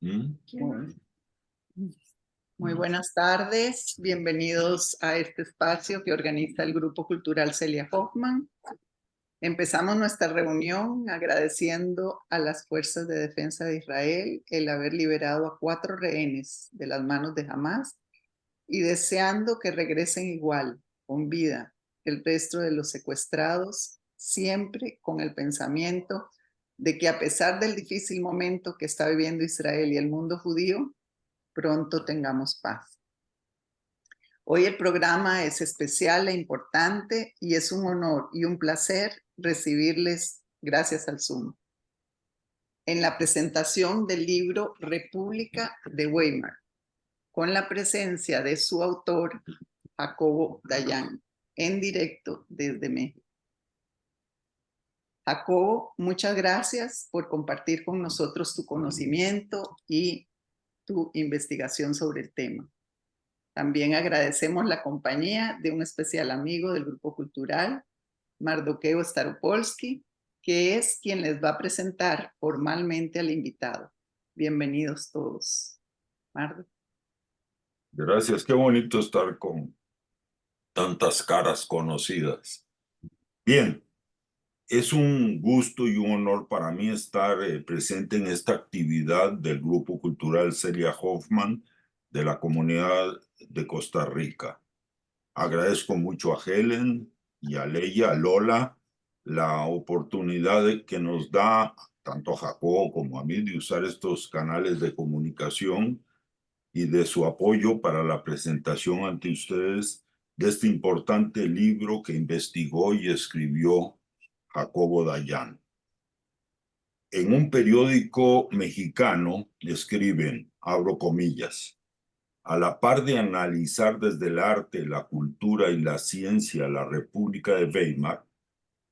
¿Mm? Muy buenas tardes, bienvenidos a este espacio que organiza el Grupo Cultural Celia Hoffman. Empezamos nuestra reunión agradeciendo a las Fuerzas de Defensa de Israel el haber liberado a 4 rehenes de las manos de Hamás y deseando que regresen igual, con vida, el resto de los secuestrados, siempre con el pensamiento de que a pesar del difícil momento que está viviendo Israel y el mundo judío, pronto tengamos paz. Hoy el programa es especial e importante y es un honor y un placer recibirles gracias al Zoom en la presentación del libro República de Weimar, con la presencia de su autor, Jacobo Dayan, en directo desde México. Jacobo, muchas gracias por compartir con nosotros tu conocimiento y tu investigación sobre el tema. También agradecemos la compañía de un especial amigo del Grupo Cultural, Mardoqueo Staropolsky, que es quien les va a presentar formalmente al invitado. Bienvenidos todos. Mardo. Gracias, qué bonito estar con tantas caras conocidas. Bien, es un gusto y un honor para mí estar presente en esta actividad del Grupo Cultural Celia Hoffman de la Comunidad de Costa Rica. Agradezco mucho a Helen y a Leia, a Lola, la oportunidad que nos da tanto a Jacobo como a mí de usar estos canales de comunicación y de su apoyo para la presentación ante ustedes de este importante libro que investigó y escribió Jacobo Dayan. En un periódico mexicano escriben, abro comillas, a la par de analizar desde el arte, la cultura y la ciencia la República de Weimar,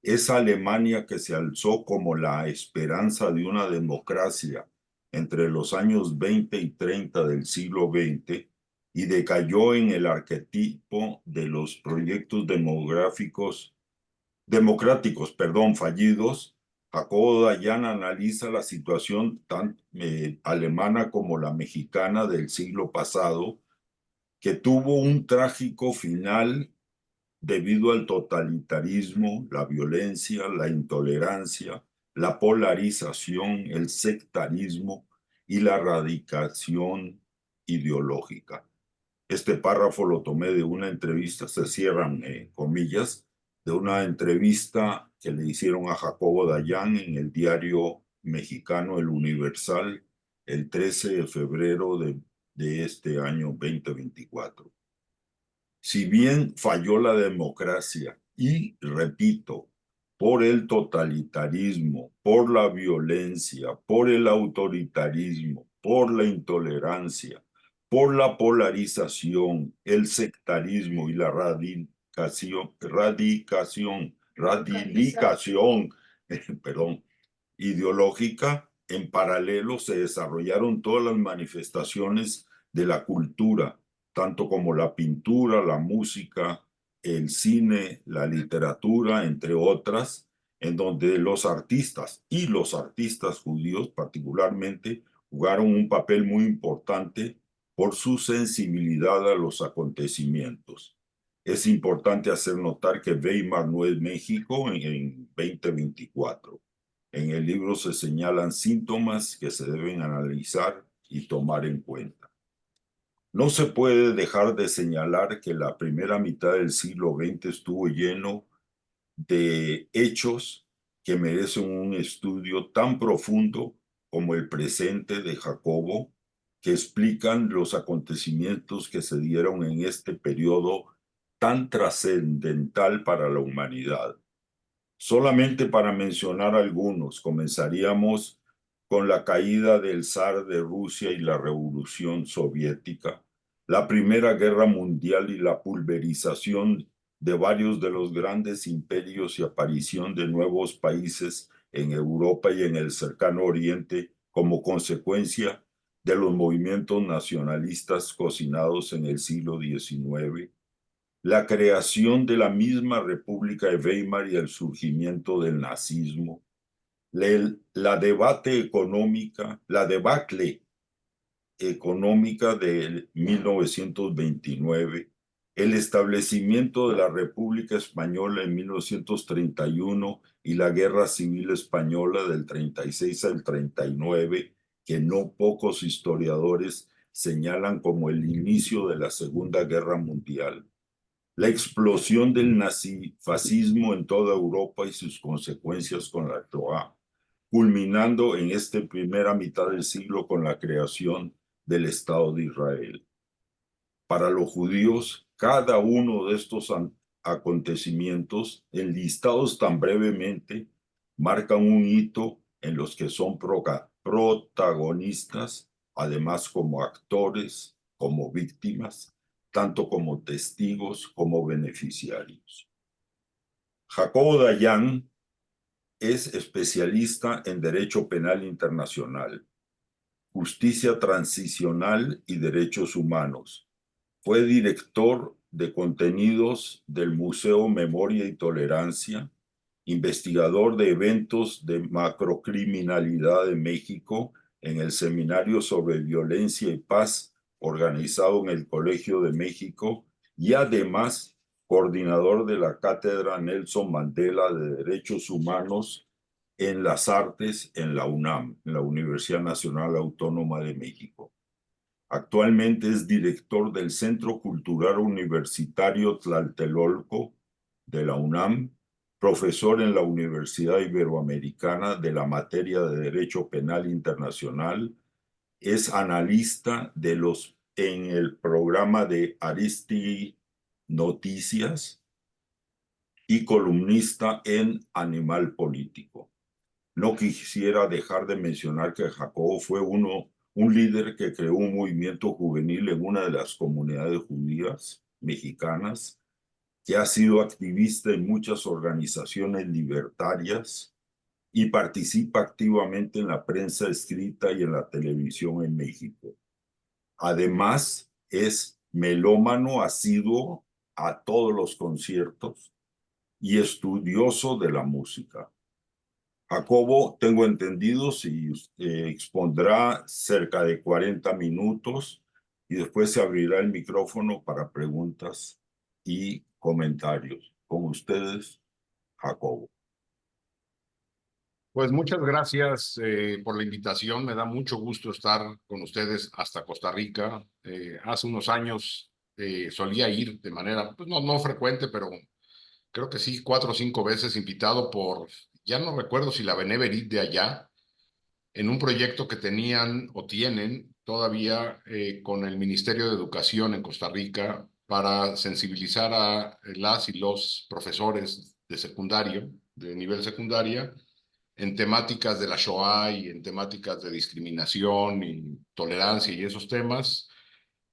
esa Alemania que se alzó como la esperanza de una democracia entre los años 20 y 30 del siglo XX y decayó en el arquetipo de los proyectos democráticos fallidos. Jacobo Dayan analiza la situación tan alemana como la mexicana del siglo pasado, que tuvo un trágico final debido al totalitarismo, la violencia, la intolerancia, la polarización, el sectarismo y la radicación ideológica. Este párrafo lo tomé de una entrevista, se cierran comillas, de una entrevista que le hicieron a Jacobo Dayan en el diario mexicano El Universal el 13 de febrero de este año 2024. Si bien falló la democracia y, repito, por el totalitarismo, por la violencia, por el autoritarismo, por la intolerancia, por la polarización, el sectarismo y la radicalización ideológica, en paralelo se desarrollaron todas las manifestaciones de la cultura, tanto como la pintura, la música, el cine, la literatura, entre otras, en donde los artistas y los artistas judíos particularmente jugaron un papel muy importante por su sensibilidad a los acontecimientos. Es importante hacer notar que Weimar no es México en 2024. En el libro se señalan síntomas que se deben analizar y tomar en cuenta. No se puede dejar de señalar que la primera mitad del siglo XX estuvo lleno de hechos que merecen un estudio tan profundo como el presente de Jacobo, que explican los acontecimientos que se dieron en este periodo tan trascendental para la humanidad. Solamente para mencionar algunos, comenzaríamos con la caída del zar de Rusia y la Revolución Soviética, la Primera Guerra Mundial y la pulverización de varios de los grandes imperios y aparición de nuevos países en Europa y en el cercano Oriente como consecuencia de los movimientos nacionalistas cocinados en el siglo XIX, la creación de la misma República de Weimar y el surgimiento del nazismo, La debacle económica de 1929, el establecimiento de la República Española en 1931 y la Guerra Civil Española del 36 al 39, que no pocos historiadores señalan como el inicio de la Segunda Guerra Mundial. La explosión del nazifascismo en toda Europa y sus consecuencias con la Shoah, culminando en esta primera mitad del siglo con la creación del Estado de Israel. Para los judíos, cada uno de estos acontecimientos, enlistados tan brevemente, marcan un hito en los que son protagonistas, además como actores, como víctimas, tanto como testigos como beneficiarios. Jacobo Dayan es especialista en Derecho Penal Internacional, Justicia Transicional y Derechos Humanos. Fue director de contenidos del Museo Memoria y Tolerancia, investigador de eventos de macrocriminalidad de México en el Seminario sobre Violencia y Paz organizado en el Colegio de México y además coordinador de la Cátedra Nelson Mandela de Derechos Humanos en las Artes en la UNAM, en la Universidad Nacional Autónoma de México. Actualmente es director del Centro Cultural Universitario Tlatelolco de la UNAM, profesor en la Universidad Iberoamericana de la materia de Derecho Penal Internacional, es analista en el programa de Aristegui Noticias y columnista en Animal Político. No quisiera dejar de mencionar que Jacobo fue un líder que creó un movimiento juvenil en una de las comunidades judías mexicanas, que ha sido activista en muchas organizaciones libertarias y participa activamente en la prensa escrita y en la televisión en México. Además, es melómano asiduo a todos los conciertos y estudioso de la música. Jacobo, tengo entendido, si expondrá cerca de 40 minutos y después se abrirá el micrófono para preguntas y comentarios. Con ustedes, Jacobo. Pues muchas gracias por la invitación. Me da mucho gusto estar con ustedes hasta Costa Rica. Hace unos años solía ir de manera, pues no frecuente, pero creo que sí, 4 o 5 veces invitado por, ya no recuerdo si la Beneverit de allá, en un proyecto que tenían o tienen todavía con el Ministerio de Educación en Costa Rica para sensibilizar a las y los profesores de secundario, de nivel secundaria, en temáticas de la Shoah y en temáticas de discriminación y tolerancia y esos temas.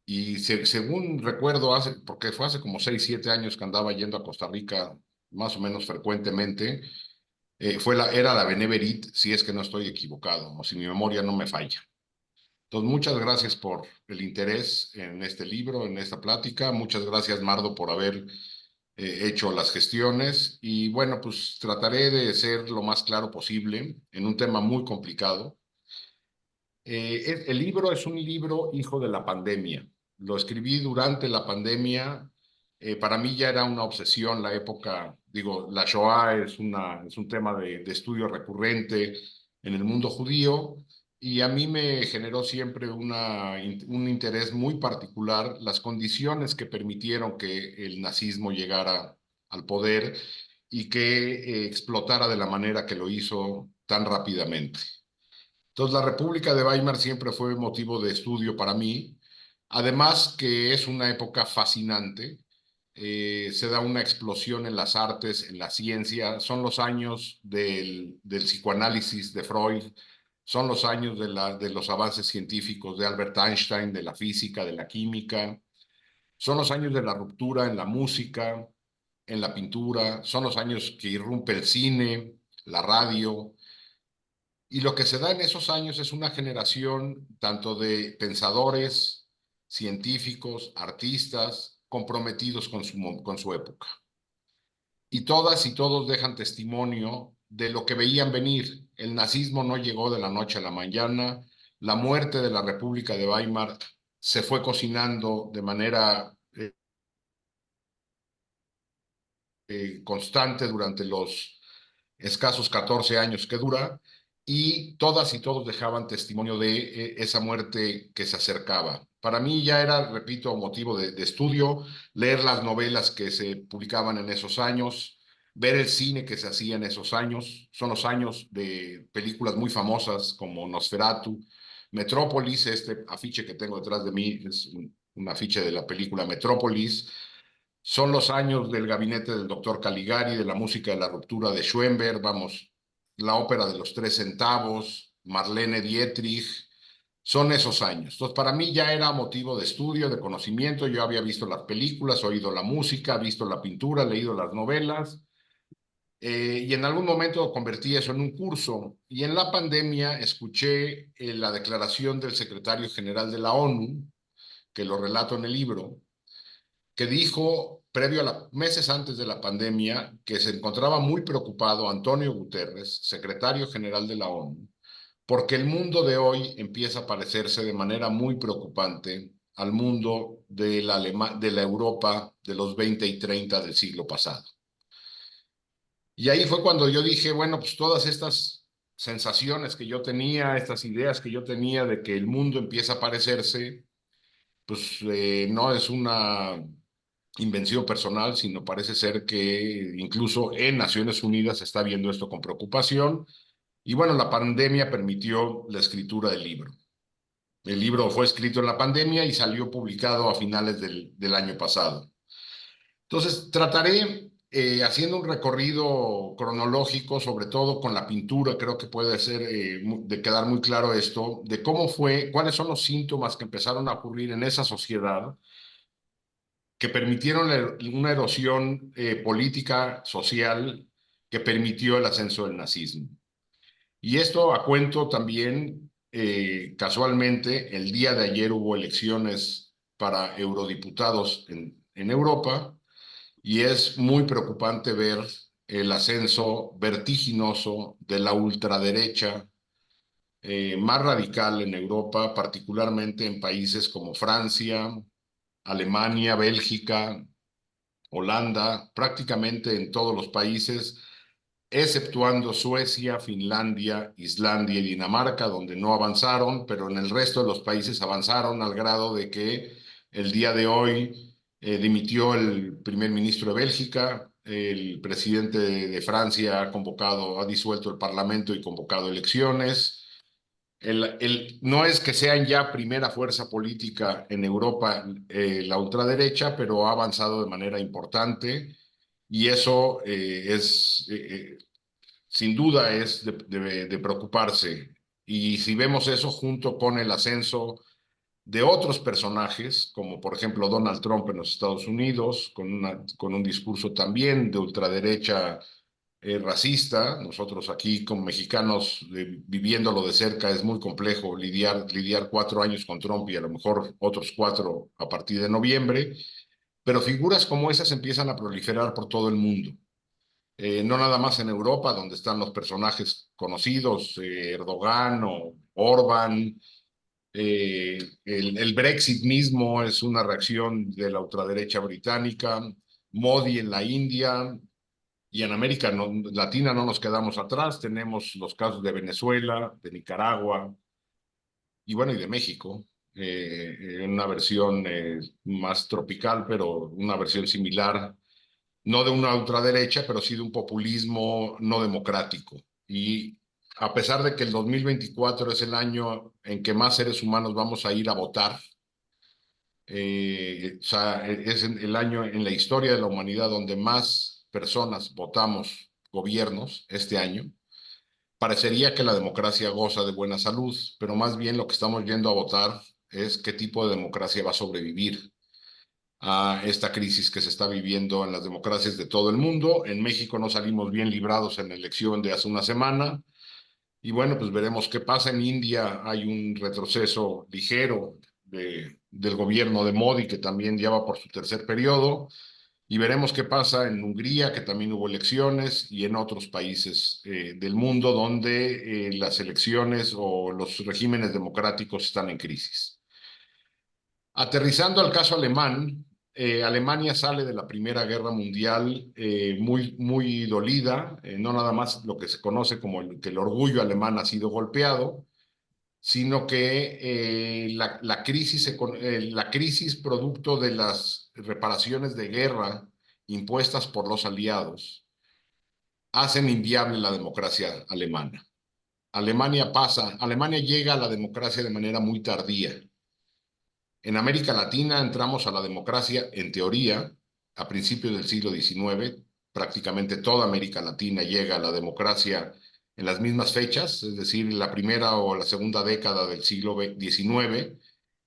Y según recuerdo, porque fue hace como 6, 7 años que andaba yendo a Costa Rica más o menos frecuentemente, era la Beneverit, si es que no estoy equivocado, o si mi memoria no me falla. Entonces, muchas gracias por el interés en este libro, en esta plática. Muchas gracias, Mardo, por haber hecho las gestiones. Y bueno, pues trataré de ser lo más claro posible en un tema muy complicado. El libro es un libro hijo de la pandemia. Lo escribí durante la pandemia. Para mí ya era una obsesión la época, digo, la Shoah es un tema de estudio recurrente en el mundo judío y a mí me generó siempre un interés muy particular las condiciones que permitieron que el nazismo llegara al poder y que explotara de la manera que lo hizo tan rápidamente. Entonces, la República de Weimar siempre fue motivo de estudio para mí, además que es una época fascinante, se da una explosión en las artes, en la ciencia, son los años del psicoanálisis de Freud, son los años de los avances científicos de Albert Einstein, de la física, de la química, son los años de la ruptura en la música, en la pintura, son los años que irrumpe el cine, la radio. Y lo que se da en esos años es una generación tanto de pensadores, científicos, artistas, comprometidos con su época. Y todas y todos dejan testimonio de lo que veían venir. El nazismo no llegó de la noche a la mañana. La muerte de la República de Weimar se fue cocinando de manera constante durante los escasos 14 años que dura, y todas y todos dejaban testimonio de esa muerte que se acercaba. Para mí ya era, repito, motivo de estudio, leer las novelas que se publicaban en esos años, ver el cine que se hacía en esos años. Son los años de películas muy famosas como Nosferatu, Metrópolis. Este afiche que tengo detrás de mí es un afiche de la película Metrópolis. Son los años del gabinete del doctor Caligari, de la música de la ruptura de Schoenberg, vamos, la ópera de los 3 centavos, Marlene Dietrich, son esos años. Entonces, para mí ya era motivo de estudio, de conocimiento. Yo había visto las películas, oído la música, visto la pintura, leído las novelas, y en algún momento convertí eso en un curso. Y en la pandemia escuché la declaración del secretario general de la ONU, que lo relato en el libro, que dijo, previo a meses antes de la pandemia, que se encontraba muy preocupado Antonio Guterres, secretario general de la ONU, porque el mundo de hoy empieza a parecerse de manera muy preocupante al mundo de la Europa de los 20 y 30 del siglo pasado. Y ahí fue cuando yo dije, bueno, pues todas estas sensaciones que yo tenía, estas ideas que yo tenía de que el mundo empieza a parecerse, pues no es una invención personal, sino parece ser que incluso en Naciones Unidas se está viendo esto con preocupación. Y bueno, la pandemia permitió la escritura del libro. El libro fue escrito en la pandemia y salió publicado a finales del año pasado. Entonces, trataré, haciendo un recorrido cronológico, sobre todo con la pintura, creo que puede ser de quedar muy claro esto, de cómo fue, cuáles son los síntomas que empezaron a ocurrir en esa sociedad que permitieron una erosión política, social, que permitió el ascenso del nazismo. Y esto a cuento también, casualmente, el día de ayer hubo elecciones para eurodiputados en Europa, y es muy preocupante ver el ascenso vertiginoso de la ultraderecha más radical en Europa, particularmente en países como Francia, Alemania, Bélgica, Holanda, prácticamente en todos los países, exceptuando Suecia, Finlandia, Islandia y Dinamarca, donde no avanzaron, pero en el resto de los países avanzaron al grado de que el día de hoy dimitió el primer ministro de Bélgica, el presidente de Francia ha disuelto el parlamento y convocado elecciones. No es que sean ya primera fuerza política en Europa la ultraderecha, pero ha avanzado de manera importante, y eso sin duda es de preocuparse. Y si vemos eso junto con el ascenso de otros personajes, como por ejemplo Donald Trump en los Estados Unidos, con un discurso también de ultraderecha racista. Nosotros aquí como mexicanos, viviéndolo de cerca, es muy complejo lidiar 4 años con Trump y a lo mejor otros 4 a partir de noviembre, pero figuras como esas empiezan a proliferar por todo el mundo. No nada más en Europa, donde están los personajes conocidos, Erdogan o Orbán. El Brexit mismo es una reacción de la ultraderecha británica, Modi en la India, y en América Latina no nos quedamos atrás. Tenemos los casos de Venezuela, de Nicaragua y bueno, y de México, en una versión más tropical, pero una versión similar, no de una ultraderecha, pero sí de un populismo no democrático. Y a pesar de que el 2024 es el año en que más seres humanos vamos a ir a votar, o sea, es el año en la historia de la humanidad donde más personas votamos gobiernos este año, parecería que la democracia goza de buena salud, pero más bien lo que estamos yendo a votar es qué tipo de democracia va a sobrevivir a esta crisis que se está viviendo en las democracias de todo el mundo. En México no salimos bien librados en la elección de hace una semana, y bueno, pues veremos qué pasa. En India hay un retroceso ligero del gobierno de Modi, que también ya va por su tercer periodo. y veremos qué pasa en Hungría, que también hubo elecciones, y en otros países del mundo donde las elecciones o los regímenes democráticos están en crisis. Aterrizando al caso alemán, Alemania sale de la Primera Guerra Mundial muy dolida, no nada más lo que se conoce como que el orgullo alemán ha sido golpeado, sino que la crisis producto de las reparaciones de guerra impuestas por los aliados hacen inviable la democracia alemana. Alemania llega a la democracia de manera muy tardía. En América Latina entramos a la democracia, en teoría, a principios del siglo XIX. Prácticamente toda América Latina llega a la democracia en las mismas fechas, es decir, la primera o la segunda década del siglo XIX.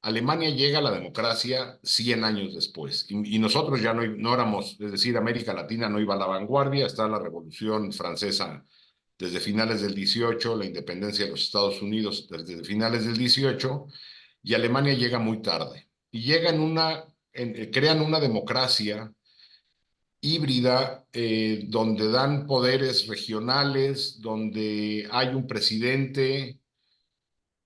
Alemania llega a la democracia 100 años después. Y nosotros ya no éramos, es decir, América Latina no iba a la vanguardia. Está la Revolución Francesa desde finales del 18, la independencia de los Estados Unidos desde finales del 18, y Alemania llega muy tarde. Y llega crean una democracia híbrida donde dan poderes regionales, donde hay un presidente,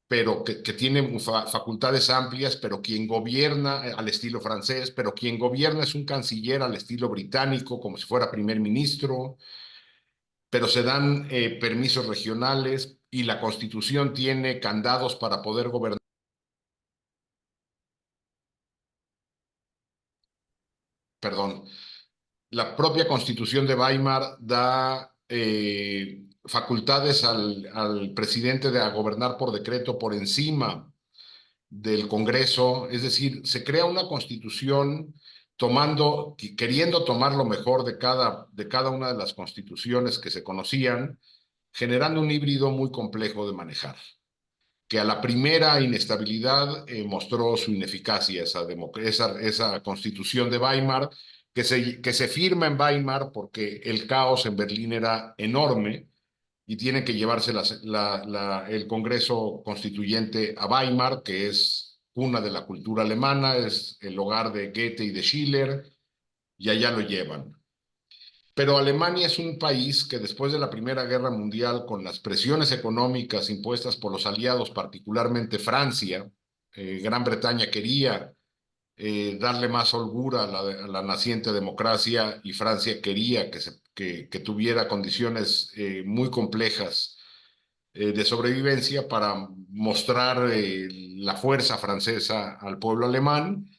pero que tiene facultades amplias, pero quien gobierna al estilo francés, pero quien gobierna es un canciller al estilo británico, como si fuera primer ministro, pero se dan permisos regionales y la constitución tiene candados para poder gobernar. Perdón, la propia Constitución de Weimar da facultades al presidente de gobernar por decreto por encima del Congreso. Es decir, se crea una Constitución queriendo tomar lo mejor de cada una de las constituciones que se conocían, generando un híbrido muy complejo de manejar, que a la primera inestabilidad mostró su ineficacia esa Constitución de Weimar, que se firma en Weimar porque el caos en Berlín era enorme y tiene que llevarse el Congreso Constituyente a Weimar, que es cuna de la cultura alemana, es el hogar de Goethe y de Schiller, y allá lo llevan. Pero Alemania es un país que después de la Primera Guerra Mundial, con las presiones económicas impuestas por los aliados, particularmente Francia, Gran Bretaña quería darle más holgura a la naciente democracia, y Francia quería que tuviera condiciones muy complejas de sobrevivencia para mostrar la fuerza francesa al pueblo alemán.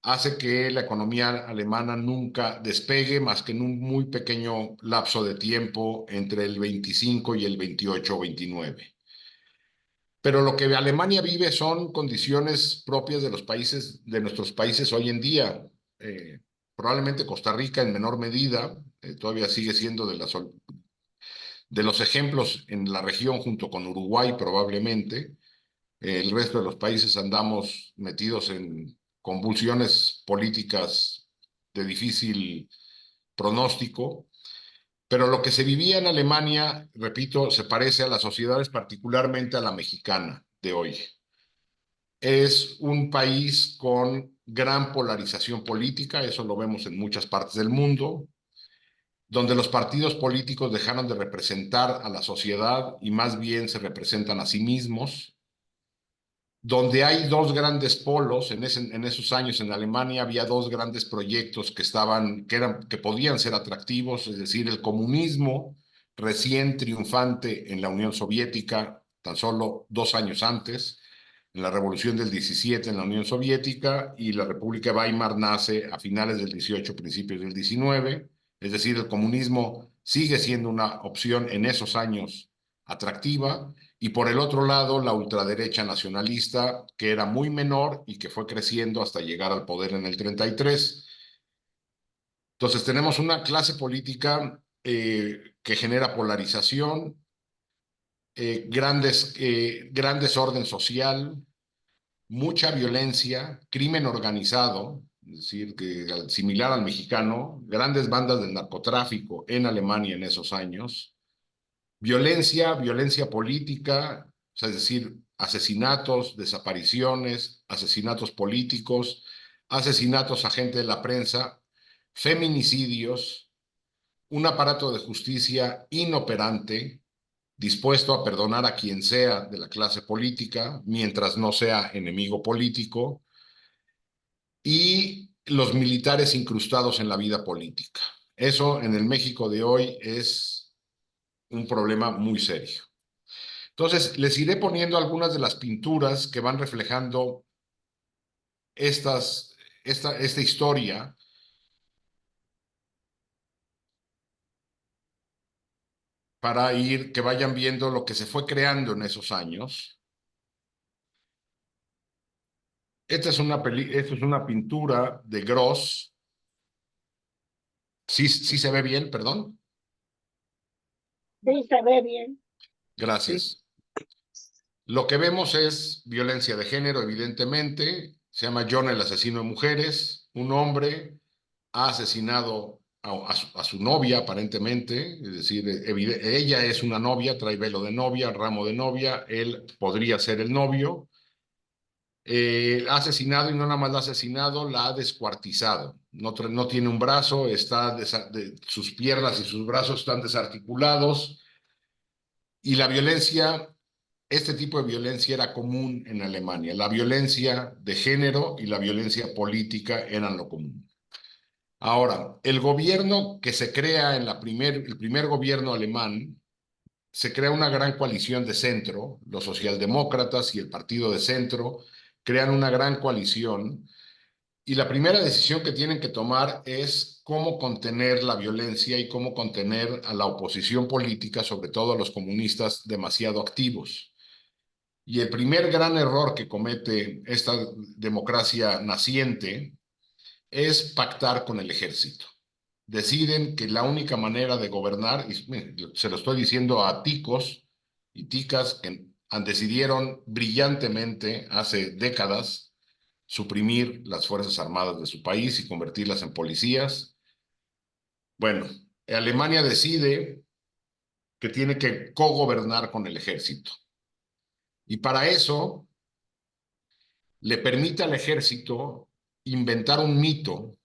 Hace que la economía alemana nunca despegue más que en un muy pequeño lapso de tiempo entre el 25 y el 28 o 29. Pero lo que Alemania vive son condiciones propias de nuestros países hoy en día. Probablemente Costa Rica en menor medida, todavía sigue siendo de los ejemplos en la región junto con Uruguay probablemente. El resto de los países andamos metidos en convulsiones políticas de difícil pronóstico, pero lo que se vivía en Alemania, repito, se parece a las sociedades, particularmente a la mexicana de hoy. Es un país con gran polarización política, eso lo vemos en muchas partes del mundo, donde los partidos políticos dejaron de representar a la sociedad y más bien se representan a sí mismos, donde hay dos grandes polos. En esos años en Alemania había dos grandes proyectos que podían ser atractivos, es decir, el comunismo recién triunfante en la Unión Soviética, tan solo 2 años antes, en la Revolución del 17 en la Unión Soviética, y la República de Weimar nace a finales del 18, principios del 19, es decir, el comunismo sigue siendo una opción en esos años atractiva. Y por el otro lado, la ultraderecha nacionalista, que era muy menor y que fue creciendo hasta llegar al poder en el 33. Entonces tenemos una clase política que genera polarización, grandes orden social, mucha violencia, crimen organizado, es decir, similar al mexicano, grandes bandas del narcotráfico en Alemania en esos años. Violencia política, o sea, es decir, asesinatos, desapariciones, asesinatos políticos, asesinatos a gente de la prensa, feminicidios, un aparato de justicia inoperante, dispuesto a perdonar a quien sea de la clase política, mientras no sea enemigo político, y los militares incrustados en la vida política. Eso en el México de hoy es un problema muy serio. Entonces, les iré poniendo algunas de las pinturas que van reflejando esta historia para que vayan viendo lo que se fue creando en esos años. Esta es una pintura de Gross. Sí, sí se ve bien, perdón. Sí, se ve bien. Gracias. Lo que vemos es violencia de género, evidentemente. Se llama John el asesino de mujeres. Un hombre ha asesinado a su novia, aparentemente. Es decir, ella es una novia, trae velo de novia, ramo de novia. Él podría ser el novio. Ha asesinado, y no nada más la ha asesinado, la ha descuartizado. No tiene un brazo, sus piernas y sus brazos están desarticulados. Y la violencia, este tipo de violencia era común en Alemania. La violencia de género y la violencia política eran lo común. Ahora, el gobierno que se crea el primer gobierno alemán, se crea una gran coalición de centro. Los socialdemócratas y el partido de centro crean una gran coalición, y la primera decisión que tienen que tomar es cómo contener la violencia y cómo contener a la oposición política, sobre todo a los comunistas demasiado activos. Y el primer gran error que comete esta democracia naciente es pactar con el ejército. Deciden que la única manera de gobernar, y se lo estoy diciendo a ticos y ticas que decidieron brillantemente hace décadas suprimir las Fuerzas Armadas de su país y convertirlas en policías. Bueno, Alemania decide que tiene que cogobernar con el ejército. Y para eso le permite al ejército inventar un mito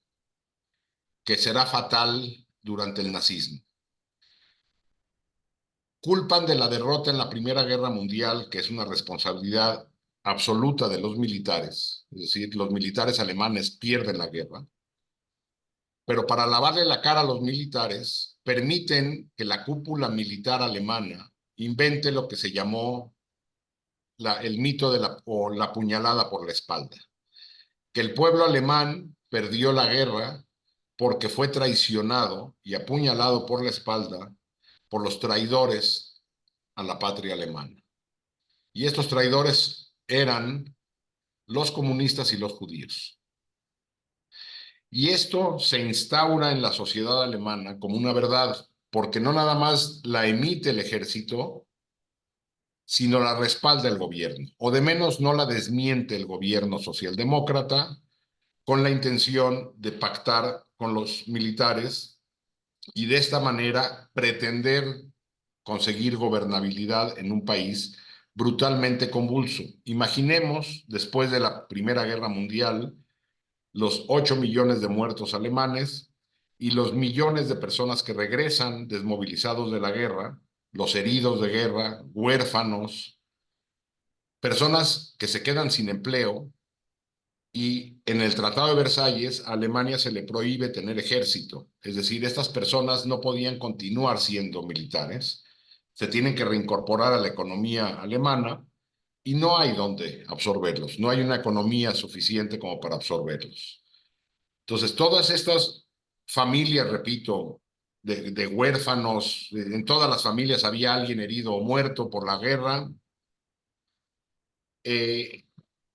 que será fatal durante el nazismo. Culpan de la derrota en la Primera Guerra Mundial, que es una responsabilidad absoluta de los militares, es decir, los militares alemanes pierden la guerra, pero para lavarle la cara a los militares, permiten que la cúpula militar alemana invente lo que se llamó el mito de la puñalada por la espalda, que el pueblo alemán perdió la guerra porque fue traicionado y apuñalado por la espalda por los traidores a la patria alemana. Y estos traidores eran los comunistas y los judíos. Y esto se instaura en la sociedad alemana como una verdad, porque no nada más la emite el ejército, sino la respalda el gobierno, o de menos no la desmiente el gobierno socialdemócrata, con la intención de pactar con los militares y de esta manera pretender conseguir gobernabilidad en un país brutalmente convulso. Imaginemos, después de la Primera Guerra Mundial, los 8 millones de muertos alemanes y los millones de personas que regresan desmovilizados de la guerra, los heridos de guerra, huérfanos, personas que se quedan sin empleo. Y en el Tratado de Versalles, a Alemania se le prohíbe tener ejército. Es decir, estas personas no podían continuar siendo militares, se tienen que reincorporar a la economía alemana y no hay donde absorberlos, no hay una economía suficiente como para absorberlos. Entonces, todas estas familias, repito, de huérfanos, en todas las familias había alguien herido o muerto por la guerra.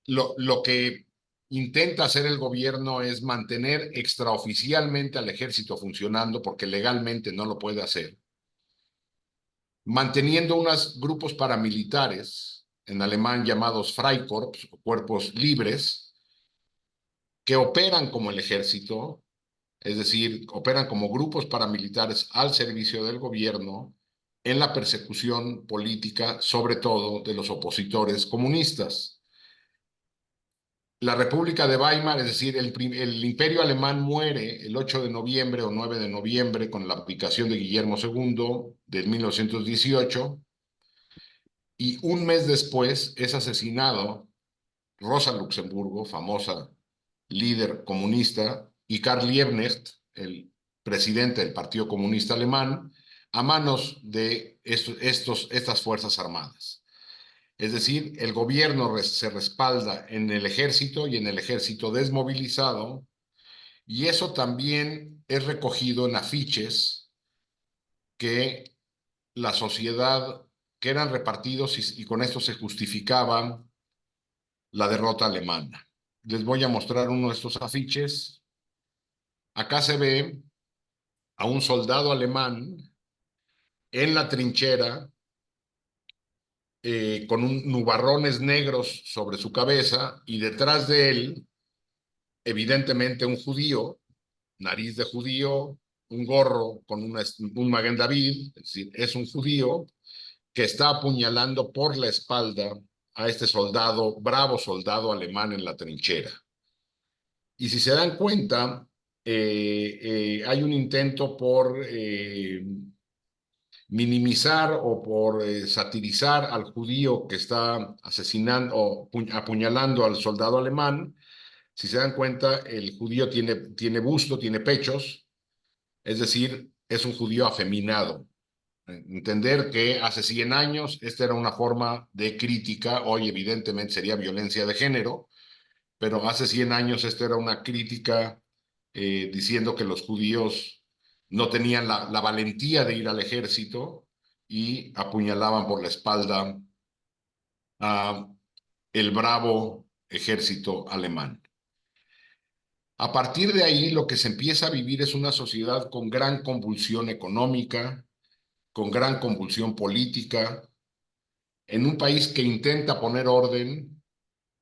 Lo que intenta hacer el gobierno es mantener extraoficialmente al ejército funcionando, porque legalmente no lo puede hacer, manteniendo unos grupos paramilitares, en alemán llamados Freikorps, o cuerpos libres, que operan como el ejército, es decir, operan como grupos paramilitares al servicio del gobierno en la persecución política, sobre todo de los opositores comunistas. la República de Weimar, es decir, el Imperio alemán muere el 8 de noviembre o 9 de noviembre con la abdicación de Guillermo II de 1918, y un mes después es asesinado Rosa Luxemburgo, famosa líder comunista, y Karl Liebknecht, el presidente del Partido Comunista Alemán, a manos de estas Fuerzas Armadas. Es decir, el gobierno se respalda en el ejército y en el ejército desmovilizado, y eso también es recogido en afiches que la sociedad, que eran repartidos y con esto se justificaban la derrota alemana. Les voy a mostrar uno de estos afiches. Acá se ve a un soldado alemán en la trinchera con nubarrones negros sobre su cabeza y detrás de él, evidentemente un judío, nariz de judío, un gorro con un Maguen David, es decir, es un judío que está apuñalando por la espalda a este soldado, bravo soldado alemán en la trinchera. Y si se dan cuenta, hay un intento por minimizar o por satirizar al judío que está asesinando o apuñalando al soldado alemán. Si se dan cuenta, el judío tiene busto, tiene pechos, es decir, es un judío afeminado. Entender que hace 100 años esta era una forma de crítica, hoy evidentemente sería violencia de género, pero hace 100 años esta era una crítica diciendo que los judíos no tenían la valentía de ir al ejército y apuñalaban por la espalda a el bravo ejército alemán. A partir de ahí, lo que se empieza a vivir es una sociedad con gran convulsión económica, con gran convulsión política, en un país que intenta poner orden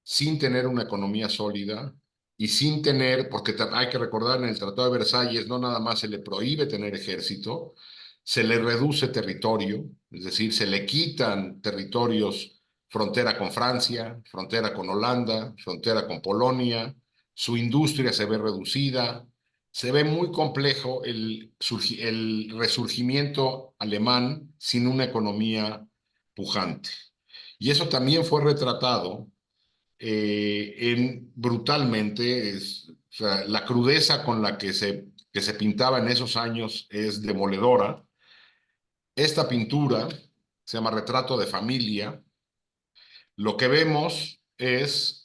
sin tener una economía sólida y sin tener, porque hay que recordar, en el Tratado de Versalles no nada más se le prohíbe tener ejército, se le reduce territorio, es decir, se le quitan territorios, frontera con Francia, frontera con Holanda, frontera con Polonia, su industria se ve reducida, se ve muy complejo el resurgimiento alemán sin una economía pujante. Y eso también fue retratado brutalmente, o sea, la crudeza con la que se pintaba en esos años es demoledora. Esta pintura se llama Retrato de Familia. Lo que vemos es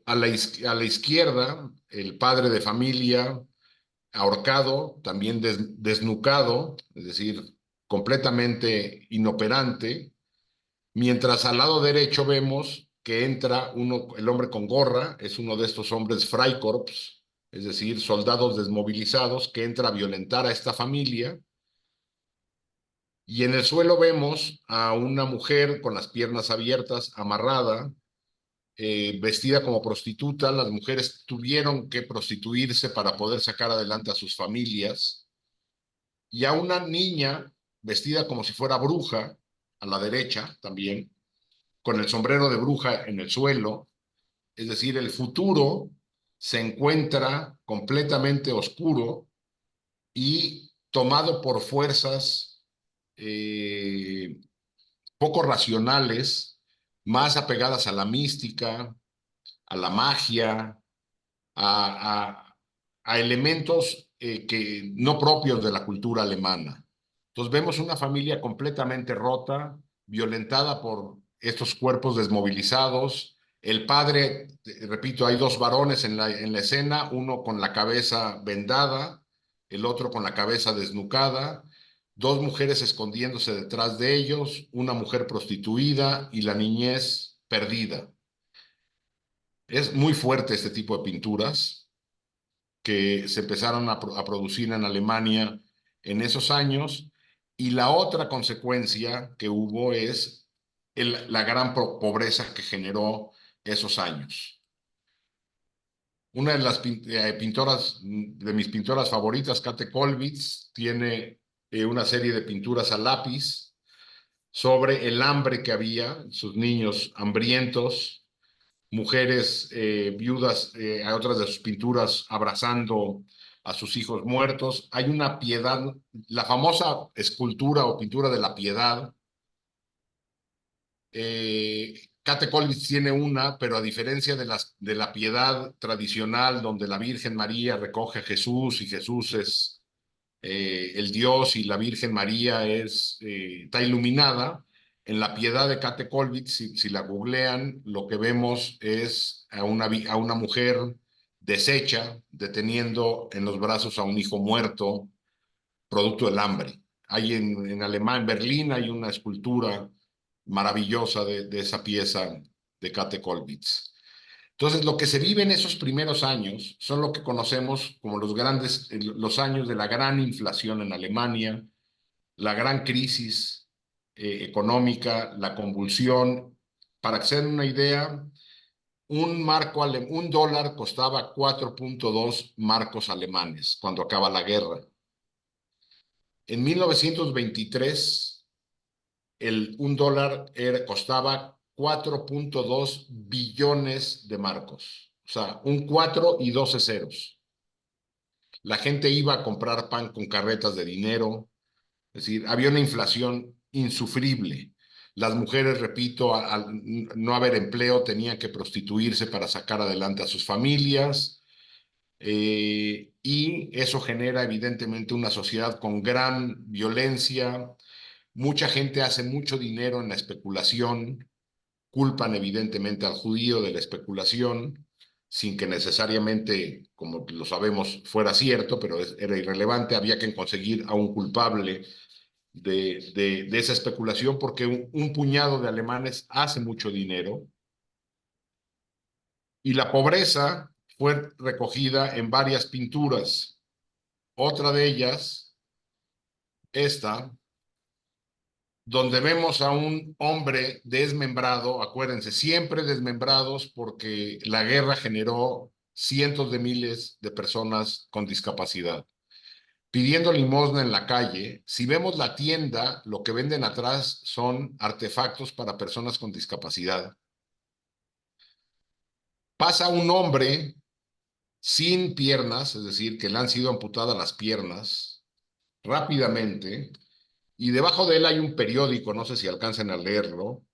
a la izquierda el padre de familia ahorcado, también desnucado, es decir, completamente inoperante. Mientras al lado derecho vemos que entra el hombre con gorra, es uno de estos hombres Freikorps, es decir, soldados desmovilizados, que entra a violentar a esta familia. Y en el suelo vemos a una mujer con las piernas abiertas, amarrada, vestida como prostituta. Las mujeres tuvieron que prostituirse para poder sacar adelante a sus familias. Y a una niña vestida como si fuera bruja, a la derecha también, con el sombrero de bruja en el suelo, es decir, el futuro se encuentra completamente oscuro y tomado por fuerzas poco racionales, más apegadas a la mística, a la magia, a elementos que no propios de la cultura alemana. Entonces vemos una familia completamente rota, violentada por estos cuerpos desmovilizados. El padre, repito, hay dos varones en la escena, uno con la cabeza vendada, el otro con la cabeza desnucada, dos mujeres escondiéndose detrás de ellos, una mujer prostituida y la niñez perdida. Es muy fuerte este tipo de pinturas que se empezaron a producir en Alemania en esos años, y la otra consecuencia que hubo es la gran pobreza que generó esos años. Una de las pintoras, de mis pintoras favoritas, Käthe Kollwitz, tiene una serie de pinturas a lápiz sobre el hambre que había, sus niños hambrientos, mujeres viudas, hay otras de sus pinturas abrazando a sus hijos muertos. Hay una piedad, la famosa escultura o pintura de la piedad. Kate Kollwitz tiene una, pero a diferencia de la piedad tradicional, donde la Virgen María recoge a Jesús y Jesús es el Dios y la Virgen María está iluminada, en la piedad de Kate Kollwitz, si la googlean, lo que vemos es a una mujer deshecha, deteniendo en los brazos a un hijo muerto, producto del hambre. Hay en Alemania, en Berlín, hay una escultura maravillosa de esa pieza de Kate Kollwitz. Entonces, lo que se vive en esos primeros años son lo que conocemos como los años de la gran inflación en Alemania, la gran crisis económica, la convulsión. Para que se den una idea, un dólar costaba 4.2 marcos alemanes cuando acaba la guerra. En 1923, un dólar costaba 4.2 billones de marcos. O sea, un 4 y 12 ceros. La gente iba a comprar pan con carretas de dinero. Es decir, había una inflación insufrible. Las mujeres, repito, al no haber empleo, tenían que prostituirse para sacar adelante a sus familias. Y eso genera evidentemente una sociedad con gran violencia. Mucha gente hace mucho dinero en la especulación, culpan evidentemente al judío de la especulación, sin que necesariamente, como lo sabemos, fuera cierto, pero era irrelevante, había que conseguir a un culpable de esa especulación, porque un puñado de alemanes hace mucho dinero, y la pobreza fue recogida en varias pinturas. Otra de ellas, esta, donde vemos a un hombre desmembrado, acuérdense, siempre desmembrados porque la guerra generó cientos de miles de personas con discapacidad, pidiendo limosna en la calle. Si vemos la tienda, lo que venden atrás son artefactos para personas con discapacidad. Pasa un hombre sin piernas, es decir, que le han sido amputadas las piernas rápidamente, y debajo de él hay un periódico, no sé si alcancen a leerlo,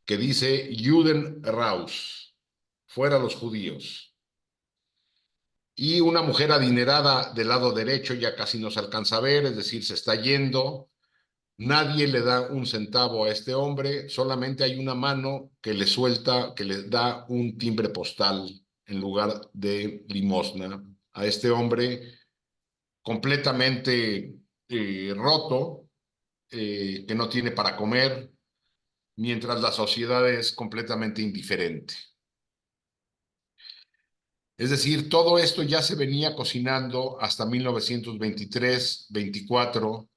que dice Juden raus, fuera los judíos. Y una mujer adinerada del lado derecho ya casi no se alcanza a ver, es decir, se está yendo. Nadie le da un centavo a este hombre, solamente hay una mano que le suelta, que le da un timbre postal en lugar de limosna a este hombre completamente roto, que no tiene para comer, mientras la sociedad es completamente indiferente. Es decir, todo esto ya se venía cocinando hasta 1923-24,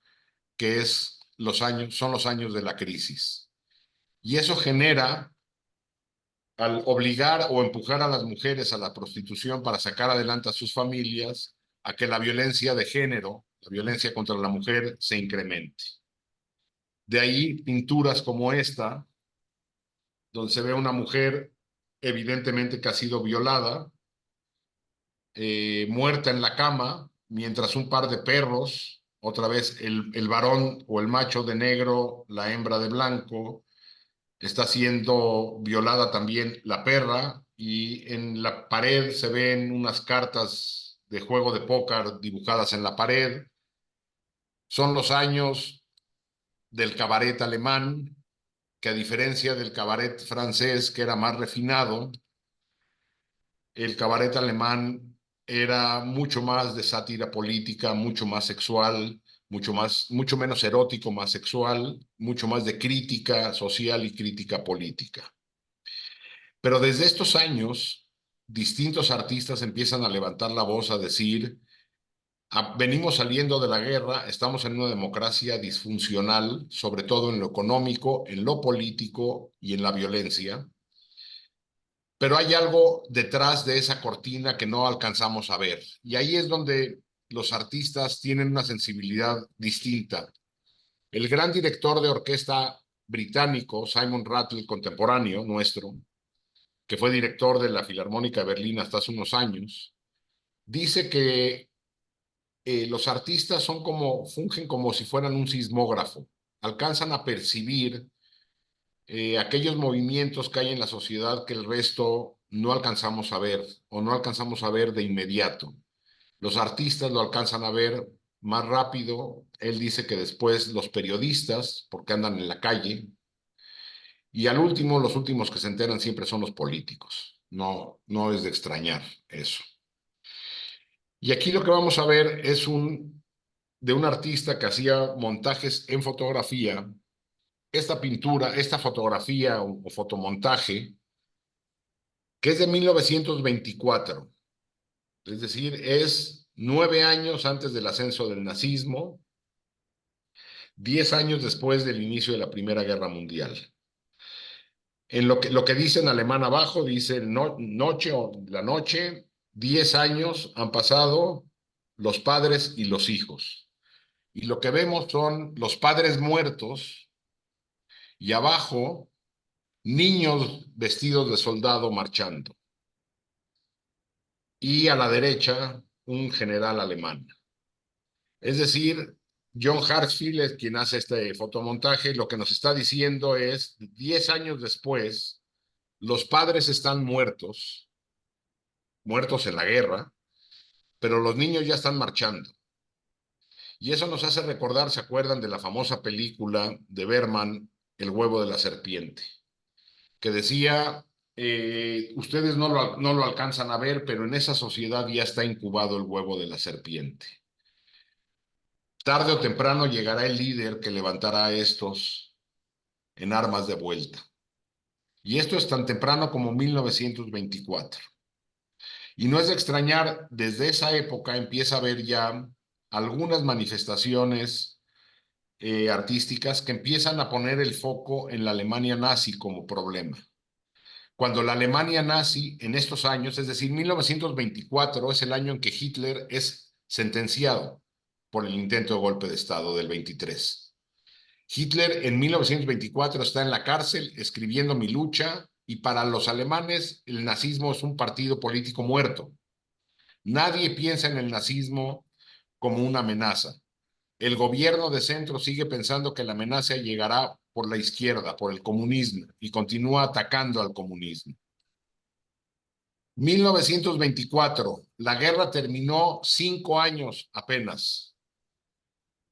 que son los años de la crisis. Y eso genera, al obligar o empujar a las mujeres a la prostitución para sacar adelante a sus familias, a que la violencia de género, la violencia contra la mujer, se incremente. De ahí pinturas como esta, donde se ve una mujer evidentemente que ha sido violada, muerta en la cama, mientras un par de perros, otra vez el varón o el macho de negro, la hembra de blanco, está siendo violada también la perra, y en la pared se ven unas cartas de juego de póker dibujadas en la pared. Son los años del cabaret alemán, que a diferencia del cabaret francés, que era más refinado, el cabaret alemán era mucho más de sátira política, mucho más sexual, mucho menos erótico, más sexual, mucho más de crítica social y crítica política. Pero desde estos años, distintos artistas empiezan a levantar la voz, a decir: venimos saliendo de la guerra, estamos en una democracia disfuncional, sobre todo en lo económico, en lo político y en la violencia. Pero hay algo detrás de esa cortina que no alcanzamos a ver. Y ahí es donde los artistas tienen una sensibilidad distinta. El gran director de orquesta británico, Simon Rattle, contemporáneo nuestro, que fue director de la Filarmónica de Berlín hasta hace unos años, dice que los artistas fungen como si fueran un sismógrafo, alcanzan a percibir aquellos movimientos que hay en la sociedad que el resto no alcanzamos a ver o no alcanzamos a ver de inmediato. Los artistas lo alcanzan a ver más rápido. Él dice que después los periodistas, porque andan en la calle, y al último, los últimos que se enteran siempre son los políticos. No, no es de extrañar eso. Y aquí lo que vamos a ver es de un artista que hacía montajes en fotografía. Esta pintura, esta fotografía o fotomontaje, que es de 1924, es decir, es 9 años antes del ascenso del nazismo, 10 años después del inicio de la Primera Guerra Mundial. En lo que dice en alemán abajo, dice noche o la noche, 10 años han pasado los padres y los hijos. Y lo que vemos son los padres muertos y abajo niños vestidos de soldado marchando. Y a la derecha un general alemán. Es decir, John Hartsfield es quien hace este fotomontaje. Lo que nos está diciendo es, 10 años después, los padres están muertos en la guerra, pero los niños ya están marchando. Y eso nos hace recordar, ¿se acuerdan de la famosa película de Bergman, El huevo de la serpiente? Que decía, ustedes no lo alcanzan a ver, pero en esa sociedad ya está incubado el huevo de la serpiente. Tarde o temprano llegará el líder que levantará a estos en armas de vuelta. Y esto es tan temprano como 1924. Y no es de extrañar, desde esa época empieza a haber ya algunas manifestaciones artísticas que empiezan a poner el foco en la Alemania nazi como problema. Cuando la Alemania nazi en estos años, es decir, 1924 es el año en que Hitler es sentenciado por el intento de golpe de Estado del 23. Hitler en 1924 está en la cárcel escribiendo Mi lucha, y para los alemanes el nazismo es un partido político muerto. Nadie piensa en el nazismo como una amenaza. El gobierno de centro sigue pensando que la amenaza llegará por la izquierda, por el comunismo, y continúa atacando al comunismo. 1924, la guerra terminó 5 años apenas.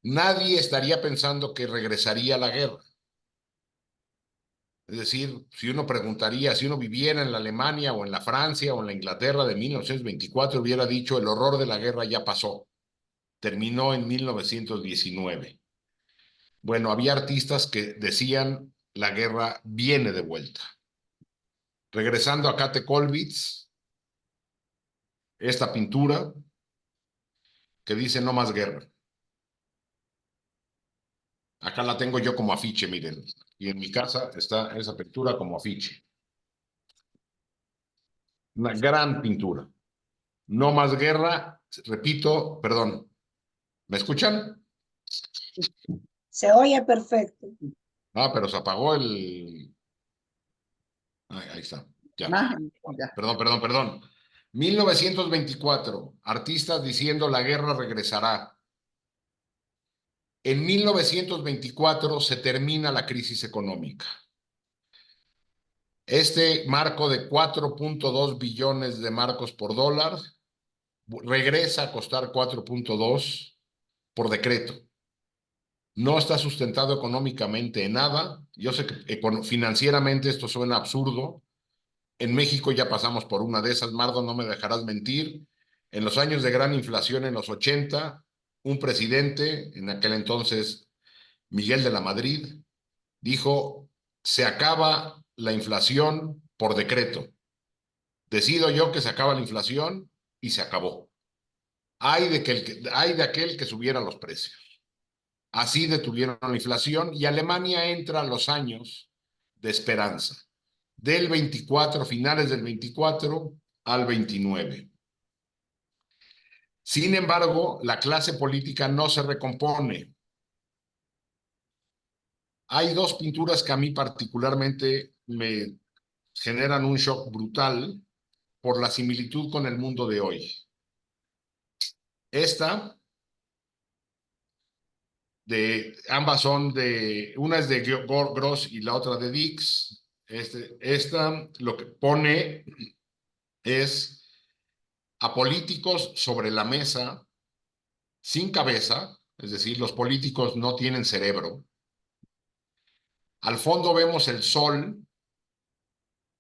Nadie estaría pensando que regresaría a la guerra. Es decir, si uno preguntaría, si uno viviera en la Alemania o en la Francia o en la Inglaterra de 1924, hubiera dicho, el horror de la guerra ya pasó. Terminó en 1919. Bueno, había artistas que decían, la guerra viene de vuelta. Regresando a Käthe Kollwitz, esta pintura que dice no más guerra. Acá la tengo yo como afiche, miren. Y en mi casa está esa pintura como afiche. Una gran pintura. No más guerra, repito, perdón. ¿Me escuchan? Se oye perfecto. Ah, pero se apagó el... Ahí está. Ya. Ya. Perdón. 1924, artistas diciendo la guerra regresará. En 1924 se termina la crisis económica. Este marco de 4.2 billones de marcos por dólar regresa a costar 4.2 por decreto. No está sustentado económicamente en nada. Yo sé que financieramente esto suena absurdo. En México ya pasamos por una de esas, Mardo, no me dejarás mentir. En los años de gran inflación, en los 80, un presidente, en aquel entonces Miguel de la Madrid, dijo, se acaba la inflación por decreto. Decido yo que se acaba la inflación y se acabó. Hay de aquel que subiera los precios. Así detuvieron la inflación y Alemania entra a los años de esperanza. Del 24, finales del 24 al 29. Sin embargo, la clase política no se recompone. Hay 2 pinturas que a mí particularmente me generan un shock brutal por la similitud con el mundo de hoy. Ambas son una es de Gross y la otra de Dix. Esta lo que pone es a políticos sobre la mesa sin cabeza, es decir, los políticos no tienen cerebro. Al fondo vemos el sol,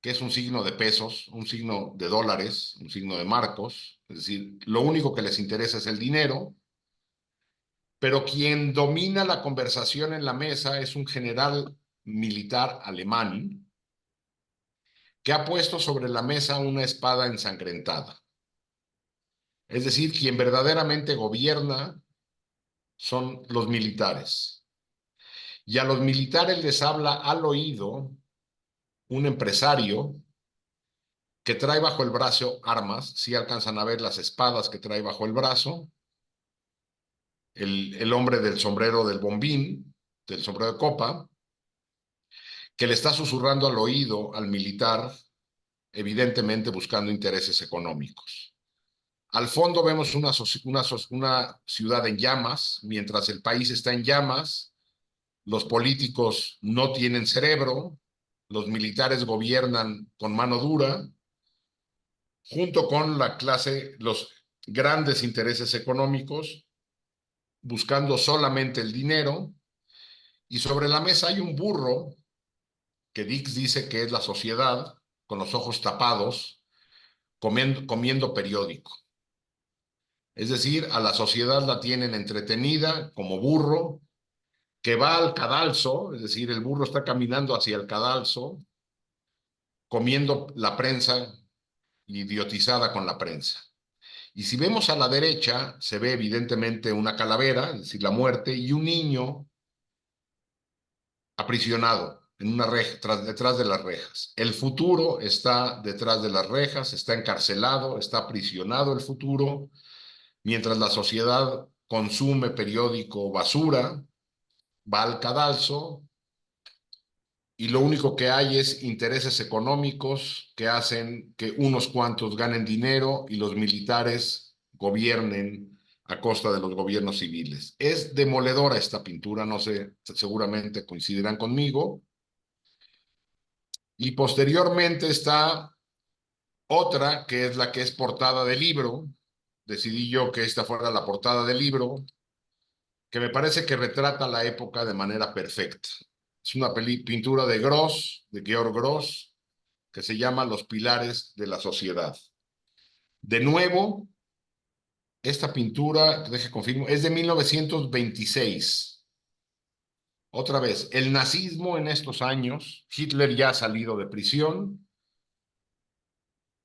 que es un signo de pesos, un signo de dólares, un signo de marcos, es decir, lo único que les interesa es el dinero, pero quien domina la conversación en la mesa es un general militar alemán que ha puesto sobre la mesa una espada ensangrentada. Es decir, quien verdaderamente gobierna son los militares. Y a los militares les habla al oído un empresario que trae bajo el brazo armas, si alcanzan a ver las espadas que trae bajo el brazo, el hombre del sombrero del bombín, del sombrero de copa, que le está susurrando al oído al militar, evidentemente buscando intereses económicos. Al fondo vemos una ciudad en llamas, mientras el país está en llamas, los políticos no tienen cerebro, los militares gobiernan con mano dura, junto con la clase, los grandes intereses económicos, buscando solamente el dinero, y sobre la mesa hay un burro, que Dix dice que es la sociedad, con los ojos tapados, comiendo periódico. Es decir, a la sociedad la tienen entretenida como burro, que va al cadalso, es decir, el burro está caminando hacia el cadalso, comiendo la prensa, idiotizada con la prensa. Y si vemos a la derecha, se ve evidentemente una calavera, es decir, la muerte, y un niño aprisionado en una reja, detrás de las rejas. El futuro está detrás de las rejas, está encarcelado, está aprisionado el futuro, mientras la sociedad consume periódico basura, va al cadalso, y lo único que hay es intereses económicos que hacen que unos cuantos ganen dinero y los militares gobiernen a costa de los gobiernos civiles. Es demoledora esta pintura, no sé, seguramente coincidirán conmigo. Y posteriormente está otra, que es la que es portada del libro. Decidí yo que esta fuera la portada del libro, que me parece que retrata la época de manera perfecta. Es una pintura de Gross, de Georg Gross, que se llama Los pilares de la sociedad. De nuevo, esta pintura, deje confirmo, es de 1926. Otra vez, el nazismo en estos años, Hitler ya ha salido de prisión,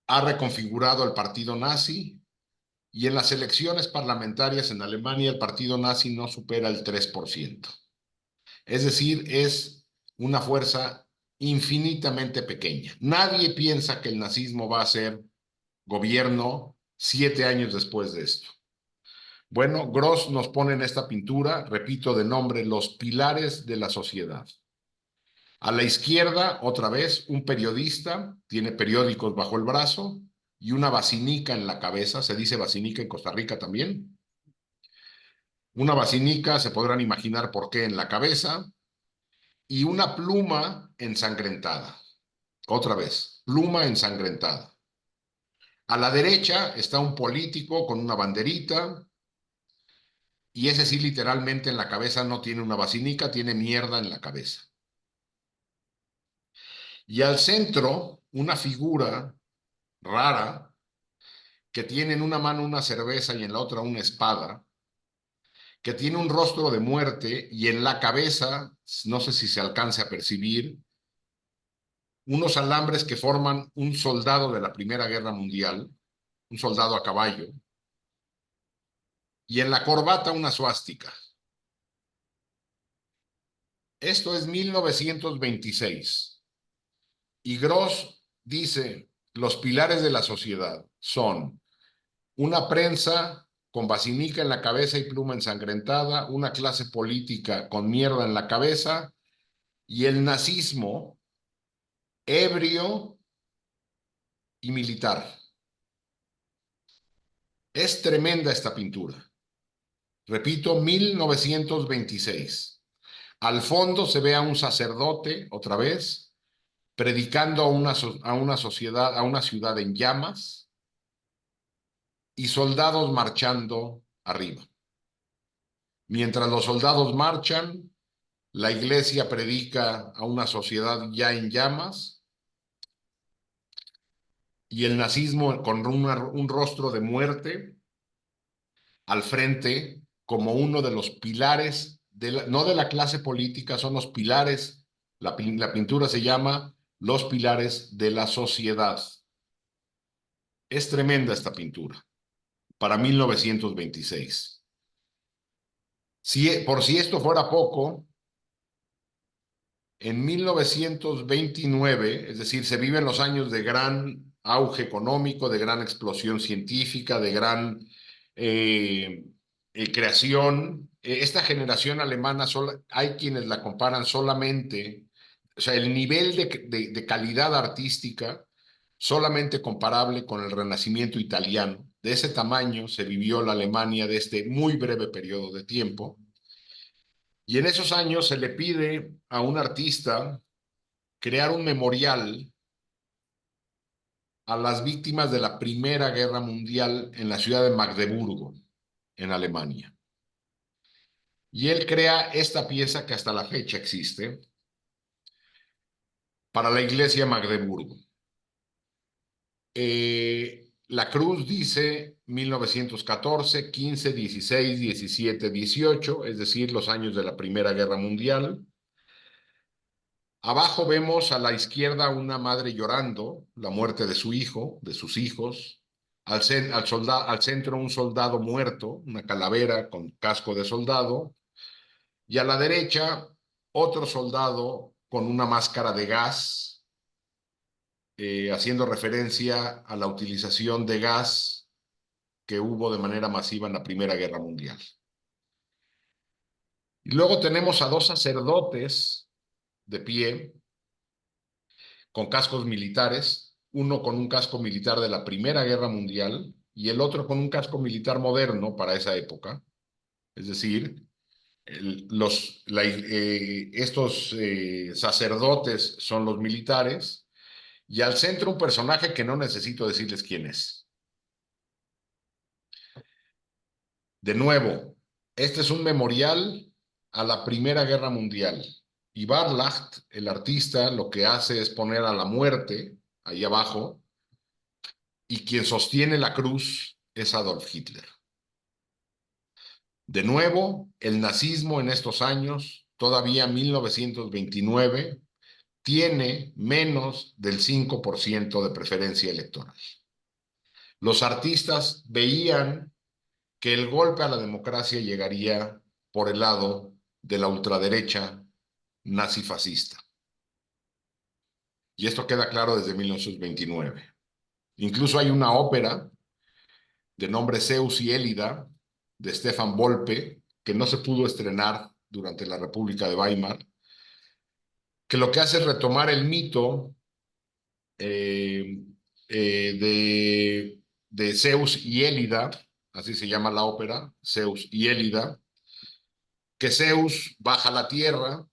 ha reconfigurado el partido nazi, y en las elecciones parlamentarias en Alemania el partido nazi no supera el 3%. Es decir, es una fuerza infinitamente pequeña. Nadie piensa que el nazismo va a ser gobierno 7 años después de esto. Bueno, Gross nos pone en esta pintura, repito de nombre, Los pilares de la sociedad. A la izquierda, otra vez, un periodista, tiene periódicos bajo el brazo y una basinica en la cabeza, se dice basinica en Costa Rica también. Una basinica, se podrán imaginar por qué, en la cabeza, y una pluma ensangrentada. Otra vez, pluma ensangrentada. A la derecha está un político con una banderita, y ese sí literalmente en la cabeza no tiene una basinica, tiene mierda en la cabeza. Y al centro, una figura rara, que tiene en una mano una cerveza y en la otra una espada, que tiene un rostro de muerte y en la cabeza, no sé si se alcance a percibir, unos alambres que forman un soldado de la Primera Guerra Mundial, un soldado a caballo, y en la corbata una suástica. Esto es 1926. Y Gross dice, los pilares de la sociedad son una prensa con basinica en la cabeza y pluma ensangrentada, una clase política con mierda en la cabeza y el nazismo ebrio y militar. Es tremenda esta pintura. Repito, 1926. Al fondo se ve a un sacerdote, otra vez, predicando a una sociedad, a una ciudad en llamas, y soldados marchando arriba. Mientras los soldados marchan, la iglesia predica a una sociedad ya en llamas, y el nazismo con un rostro de muerte al frente como uno de los pilares, no de la clase política, son los pilares, la pintura se llama Los pilares de la sociedad. Es tremenda esta pintura, para 1926. Por si esto fuera poco, en 1929, es decir, se viven los años de gran auge económico, de gran explosión científica, de gran creación. Esta generación alemana, hay quienes la comparan solamente, o sea, el nivel de calidad artística solamente comparable con el Renacimiento italiano. De ese tamaño se vivió la Alemania de este muy breve periodo de tiempo. Y en esos años se le pide a un artista crear un memorial a las víctimas de la Primera Guerra Mundial en la ciudad de Magdeburgo, en Alemania. Y él crea esta pieza que hasta la fecha existe para la iglesia de Magdeburgo. La cruz dice 1914, 15, 16, 17, 18, es decir, los años de la Primera Guerra Mundial. Abajo vemos a la izquierda una madre llorando la muerte de su hijo, de sus hijos. Al centro un soldado muerto, una calavera con casco de soldado. Y a la derecha otro soldado con una máscara de gas, haciendo referencia a la utilización de gas que hubo de manera masiva en la Primera Guerra Mundial. Y luego tenemos a dos sacerdotes de pie, con cascos militares, uno con un casco militar de la Primera Guerra Mundial y el otro con un casco militar moderno para esa época. Es decir, estos sacerdotes son los militares, y al centro un personaje que no necesito decirles quién es. De nuevo, este es un memorial a la Primera Guerra Mundial. Y Barlach, el artista, lo que hace es poner a la muerte ahí abajo, y quien sostiene la cruz es Adolf Hitler. De nuevo, el nazismo en estos años, todavía 1929, tiene menos del 5% de preferencia electoral. Los artistas veían que el golpe a la democracia llegaría por el lado de la ultraderecha nazifascista. Y esto queda claro desde 1929. Incluso hay una ópera de nombre Zeus y Élida, de Stefan Volpe, que no se pudo estrenar durante la República de Weimar, que lo que hace es retomar el mito de Zeus y Élida, así se llama la ópera, Zeus y Élida, que Zeus baja a la tierra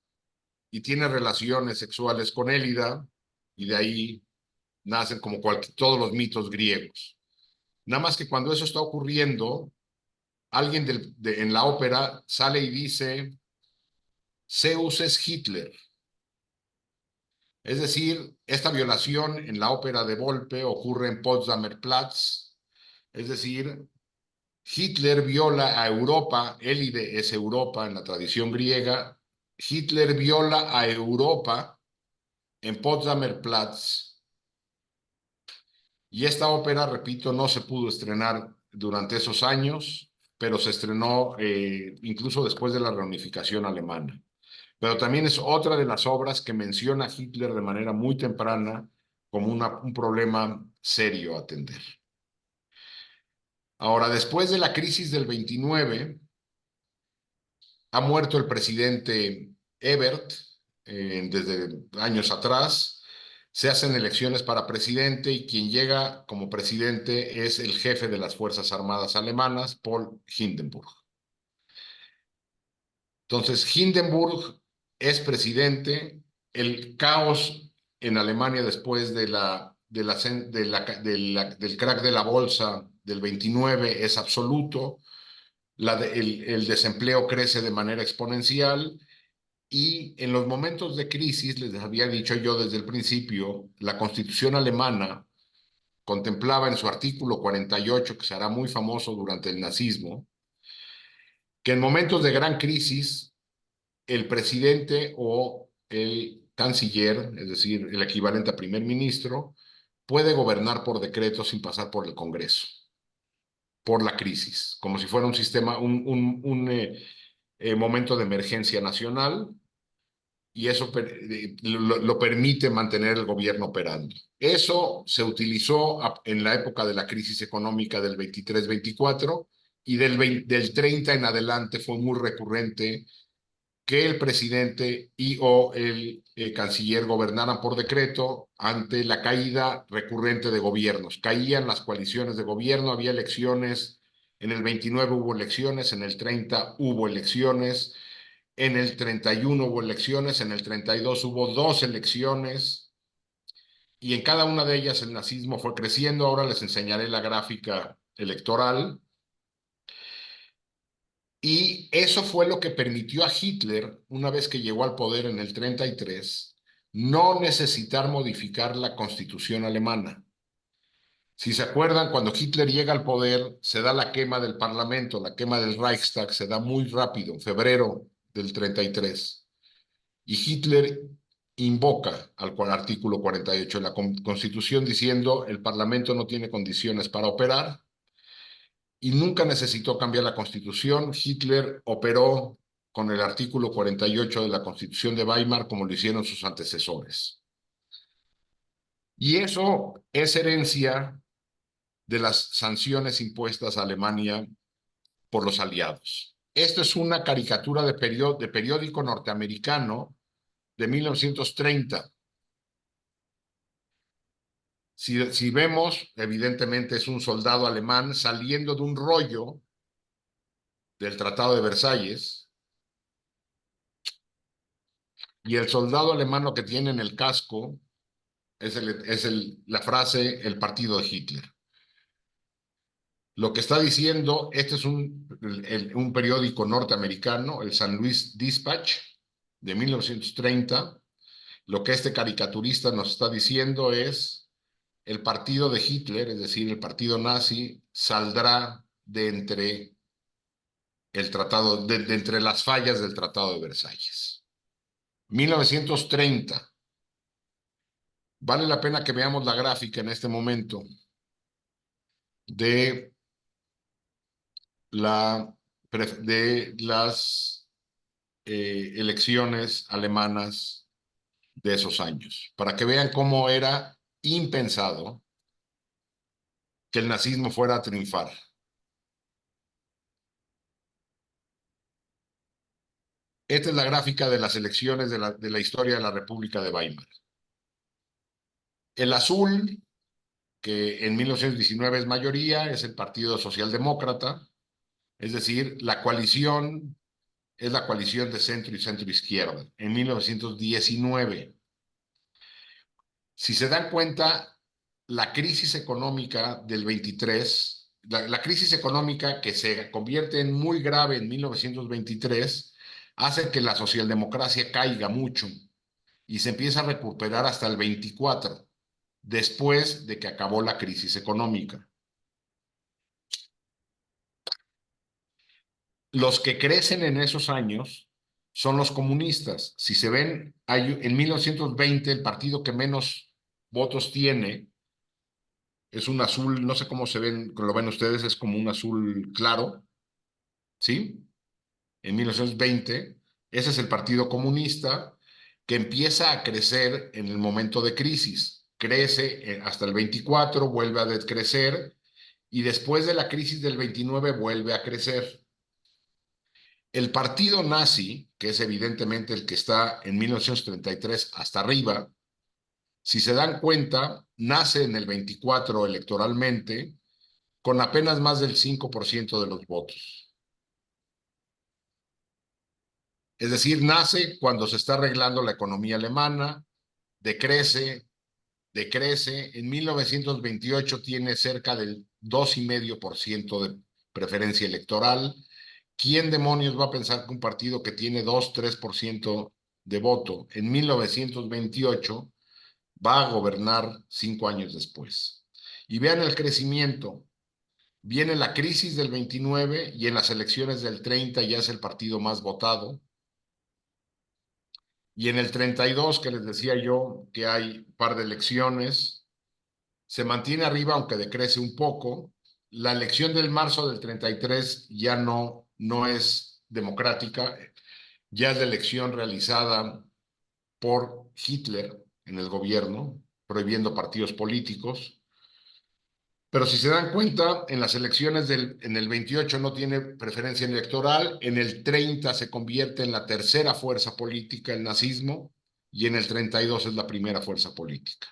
y tiene relaciones sexuales con Élida, y de ahí nacen como todos los mitos griegos. Nada más que cuando eso está ocurriendo, alguien en la ópera sale y dice, Zeus es Hitler. Es decir, esta violación en la ópera de Volpe ocurre en Potsdamer Platz. Es decir, Hitler viola a Europa, Élide es Europa en la tradición griega. Hitler viola a Europa en Potsdamer Platz. Y esta ópera, repito, no se pudo estrenar durante esos años, pero se estrenó incluso después de la reunificación alemana. Pero también es otra de las obras que menciona Hitler de manera muy temprana como un problema serio a atender. Ahora, después de la crisis del 29, ha muerto el presidente Ebert desde años atrás. Se hacen elecciones para presidente y quien llega como presidente es el jefe de las Fuerzas Armadas alemanas, Paul Hindenburg. Entonces, Hindenburg es presidente. El caos en Alemania después del crack de la bolsa del 29 es absoluto. El desempleo crece de manera exponencial. Y en los momentos de crisis, les había dicho yo desde el principio, la Constitución alemana contemplaba en su artículo 48, que será muy famoso durante el nazismo, que en momentos de gran crisis, el presidente o el canciller, es decir, el equivalente a primer ministro, puede gobernar por decreto sin pasar por el Congreso, por la crisis, como si fuera un sistema, momento de emergencia nacional, y eso lo permite mantener el gobierno operando. Eso se utilizó en la época de la crisis económica del 23-24 y del 30 en adelante fue muy recurrente que el presidente y o el canciller gobernaran por decreto ante la caída recurrente de gobiernos. Caían las coaliciones de gobierno, había elecciones, en el 29 hubo elecciones, en el 30 hubo elecciones, en el 31 hubo elecciones, en el 32 hubo 2 elecciones, y en cada una de ellas el nazismo fue creciendo. Ahora les enseñaré la gráfica electoral. Y eso fue lo que permitió a Hitler, una vez que llegó al poder en el 33, no necesitar modificar la Constitución alemana. Si se acuerdan, cuando Hitler llega al poder, se da la quema del Parlamento, la quema del Reichstag, se da muy rápido, en febrero del 33. Y Hitler invoca al artículo 48 de la Constitución diciendo el Parlamento no tiene condiciones para operar, y nunca necesitó cambiar la Constitución. Hitler operó con el artículo 48 de la Constitución de Weimar como lo hicieron sus antecesores. Y eso es herencia de las sanciones impuestas a Alemania por los aliados. Esto es una caricatura de periódico norteamericano de 1930. Si vemos, evidentemente es un soldado alemán saliendo de un rollo del Tratado de Versalles, y el soldado alemán lo que tiene en el casco es la frase "el partido de Hitler". Lo que está diciendo, este es un periódico norteamericano, el St. Louis Dispatch, de 1930. Lo que este caricaturista nos está diciendo es: el partido de Hitler, es decir, el partido nazi, saldrá de entre entre las fallas del Tratado de Versalles. 1930. Vale la pena que veamos la gráfica en este momento de las elecciones alemanas de esos años, para que vean cómo era impensado que el nazismo fuera a triunfar. Esta es la gráfica de las elecciones de la historia de la República de Weimar. El azul, que en 1919 es mayoría, es el Partido Socialdemócrata, es decir, la coalición es la coalición de centro y centro izquierda. En 1919, si se dan cuenta, la crisis económica del 23, la crisis económica que se convierte en muy grave en 1923, hace que la socialdemocracia caiga mucho y se empieza a recuperar hasta el 24, después de que acabó la crisis económica. Los que crecen en esos años son los comunistas. Si se ven, en 1920 el partido que menos votos tiene es un azul, no sé cómo lo ven ustedes, es como un azul claro, ¿sí? En 1920, ese es el Partido Comunista, que empieza a crecer en el momento de crisis. Crece hasta el 24, vuelve a decrecer, y después de la crisis del 29 vuelve a crecer. El partido nazi, que es evidentemente el que está en 1933 hasta arriba, Si se dan cuenta, nace en el 24 electoralmente con apenas más del 5% de los votos. Es decir, nace cuando se está arreglando la economía alemana, decrece. En 1928 tiene cerca del 2,5% de preferencia electoral. ¿Quién demonios va a pensar que un partido que tiene 2-3% de voto en 1928 va a gobernar 5 años después? Y vean el crecimiento. Viene la crisis del 29 y en las elecciones del 30 ya es el partido más votado. Y en el 32, que les decía yo que hay un par de elecciones, se mantiene arriba aunque decrece un poco. La elección del marzo del 33 ya no es democrática, ya es la elección realizada por Hitler en el gobierno, prohibiendo partidos políticos. Pero si se dan cuenta, en las elecciones en el 28 no tiene preferencia electoral, en el 30 se convierte en la tercera fuerza política, el nazismo, y en el 32 es la primera fuerza política.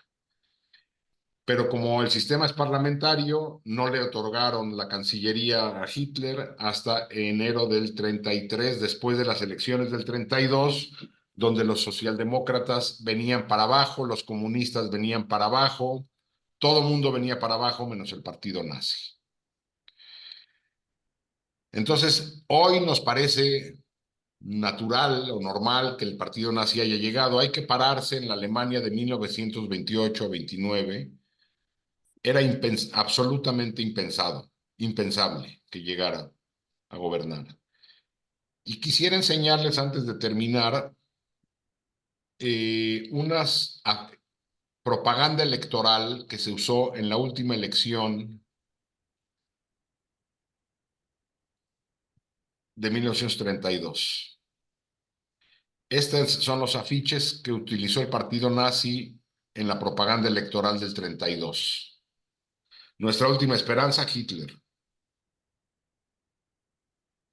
Pero como el sistema es parlamentario, no le otorgaron la Cancillería a Hitler hasta enero del 33, después de las elecciones del 32, donde los socialdemócratas venían para abajo, los comunistas venían para abajo, todo el mundo venía para abajo menos el partido nazi. Entonces, hoy nos parece natural o normal que el partido nazi haya llegado. Hay que pararse en la Alemania de 1928 a 29. Era absolutamente impensable que llegara a gobernar. Y quisiera enseñarles antes de terminar unas propaganda electoral que se usó en la última elección de 1932. Estos son los afiches que utilizó el partido nazi en la propaganda electoral del 32. Nuestra última esperanza, Hitler.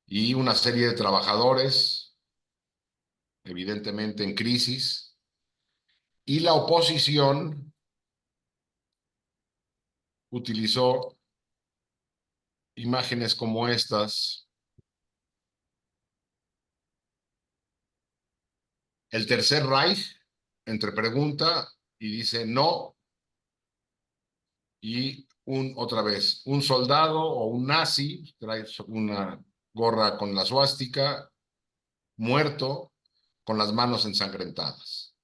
Y una serie de trabajadores, evidentemente en crisis, y la oposición utilizó imágenes como estas. El Tercer Reich, entre pregunta y dice no, y otra vez, un soldado o un nazi, trae una gorra con la suástica, muerto, con las manos ensangrentadas.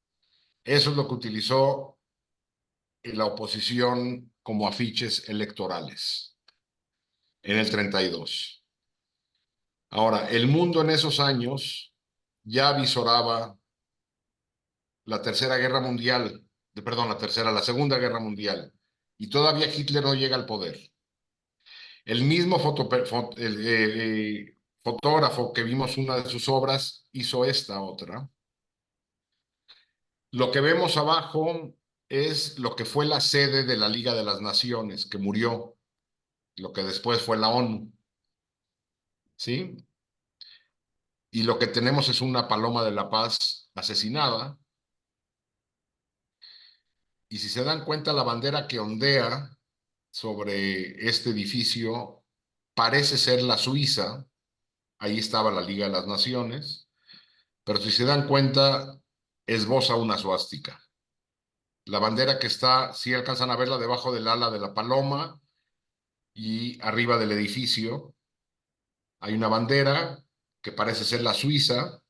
Eso es lo que utilizó la oposición como afiches electorales en el 32. Ahora, el mundo en esos años ya visoraba la Tercera Guerra Mundial, la Segunda Guerra Mundial, y todavía Hitler no llega al poder. El mismo fotógrafo que vimos una de sus obras hizo esta otra. Lo que vemos abajo es lo que fue la sede de la Liga de las Naciones, que murió, lo que después fue la ONU. ¿Sí? Y lo que tenemos es una paloma de la paz asesinada. Y si se dan cuenta, la bandera que ondea sobre este edificio parece ser la Suiza. Ahí estaba la Liga de las Naciones. Pero si se dan cuenta, esboza una suástica. La bandera que está, si alcanzan a verla debajo del ala de la paloma y arriba del edificio, hay una bandera que parece ser la Suiza,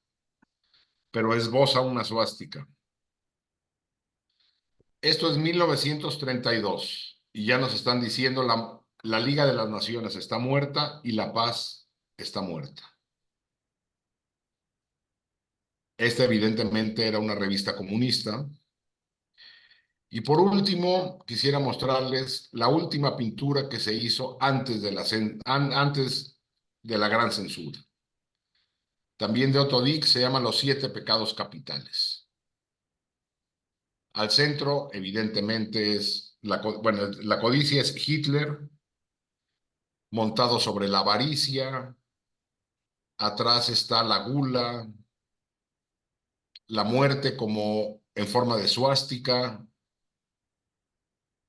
pero esboza una suástica. Esto es 1932 y ya nos están diciendo la Liga de las Naciones está muerta y la paz está muerta. Esta evidentemente era una revista comunista. Y por último, quisiera mostrarles la última pintura que se hizo antes de la gran censura. También de Otto Dix, se llama Los 7 pecados capitales. Al centro, evidentemente, la codicia es Hitler, montado sobre la avaricia. Atrás está la gula, la muerte como en forma de suástica,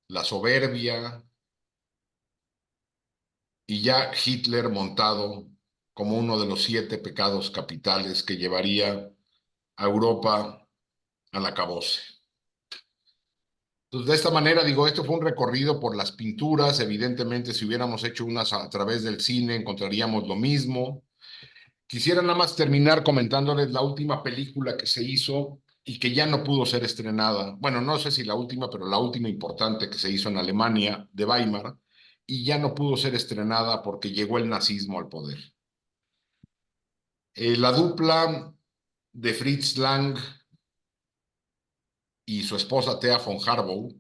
la soberbia y ya Hitler montado como uno de los 7 pecados capitales que llevaría a Europa al acabose. Entonces, de esta manera, digo, esto fue un recorrido por las pinturas. Evidentemente, si hubiéramos hecho unas a través del cine, encontraríamos lo mismo. Quisiera nada más terminar comentándoles la última película que se hizo y que ya no pudo ser estrenada. Bueno, no sé si la última, pero la última importante que se hizo en Alemania, de Weimar, y ya no pudo ser estrenada porque llegó el nazismo al poder. La dupla de Fritz Lang y su esposa Thea von Harbou,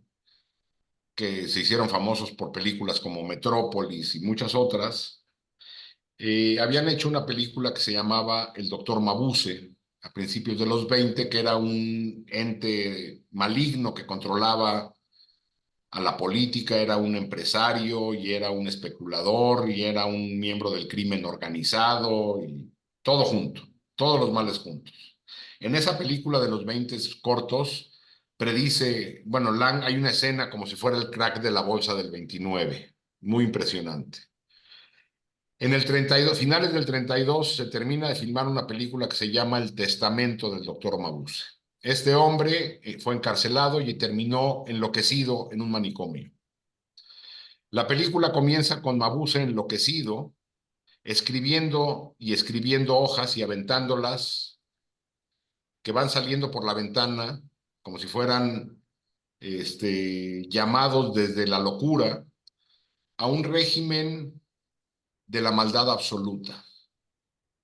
que se hicieron famosos por películas como Metrópolis y muchas otras, habían hecho una película que se llamaba El Doctor Mabuse a principios de los 20, que era un ente maligno que controlaba a la política, era un empresario y era un especulador y era un miembro del crimen organizado y todo junto, todos los males juntos. En esa película de los 20 cortos predice, bueno, Lang, hay una escena como si fuera el crack de la bolsa del 29, muy impresionante. En el 32, finales del 32, se termina de filmar una película que se llama El Testamento del Doctor Mabuse. Este hombre fue encarcelado y terminó enloquecido en un manicomio. La película comienza con Mabuse enloquecido, escribiendo y escribiendo hojas y aventándolas que van saliendo por la ventana como si fueran llamados desde la locura a un régimen de la maldad absoluta.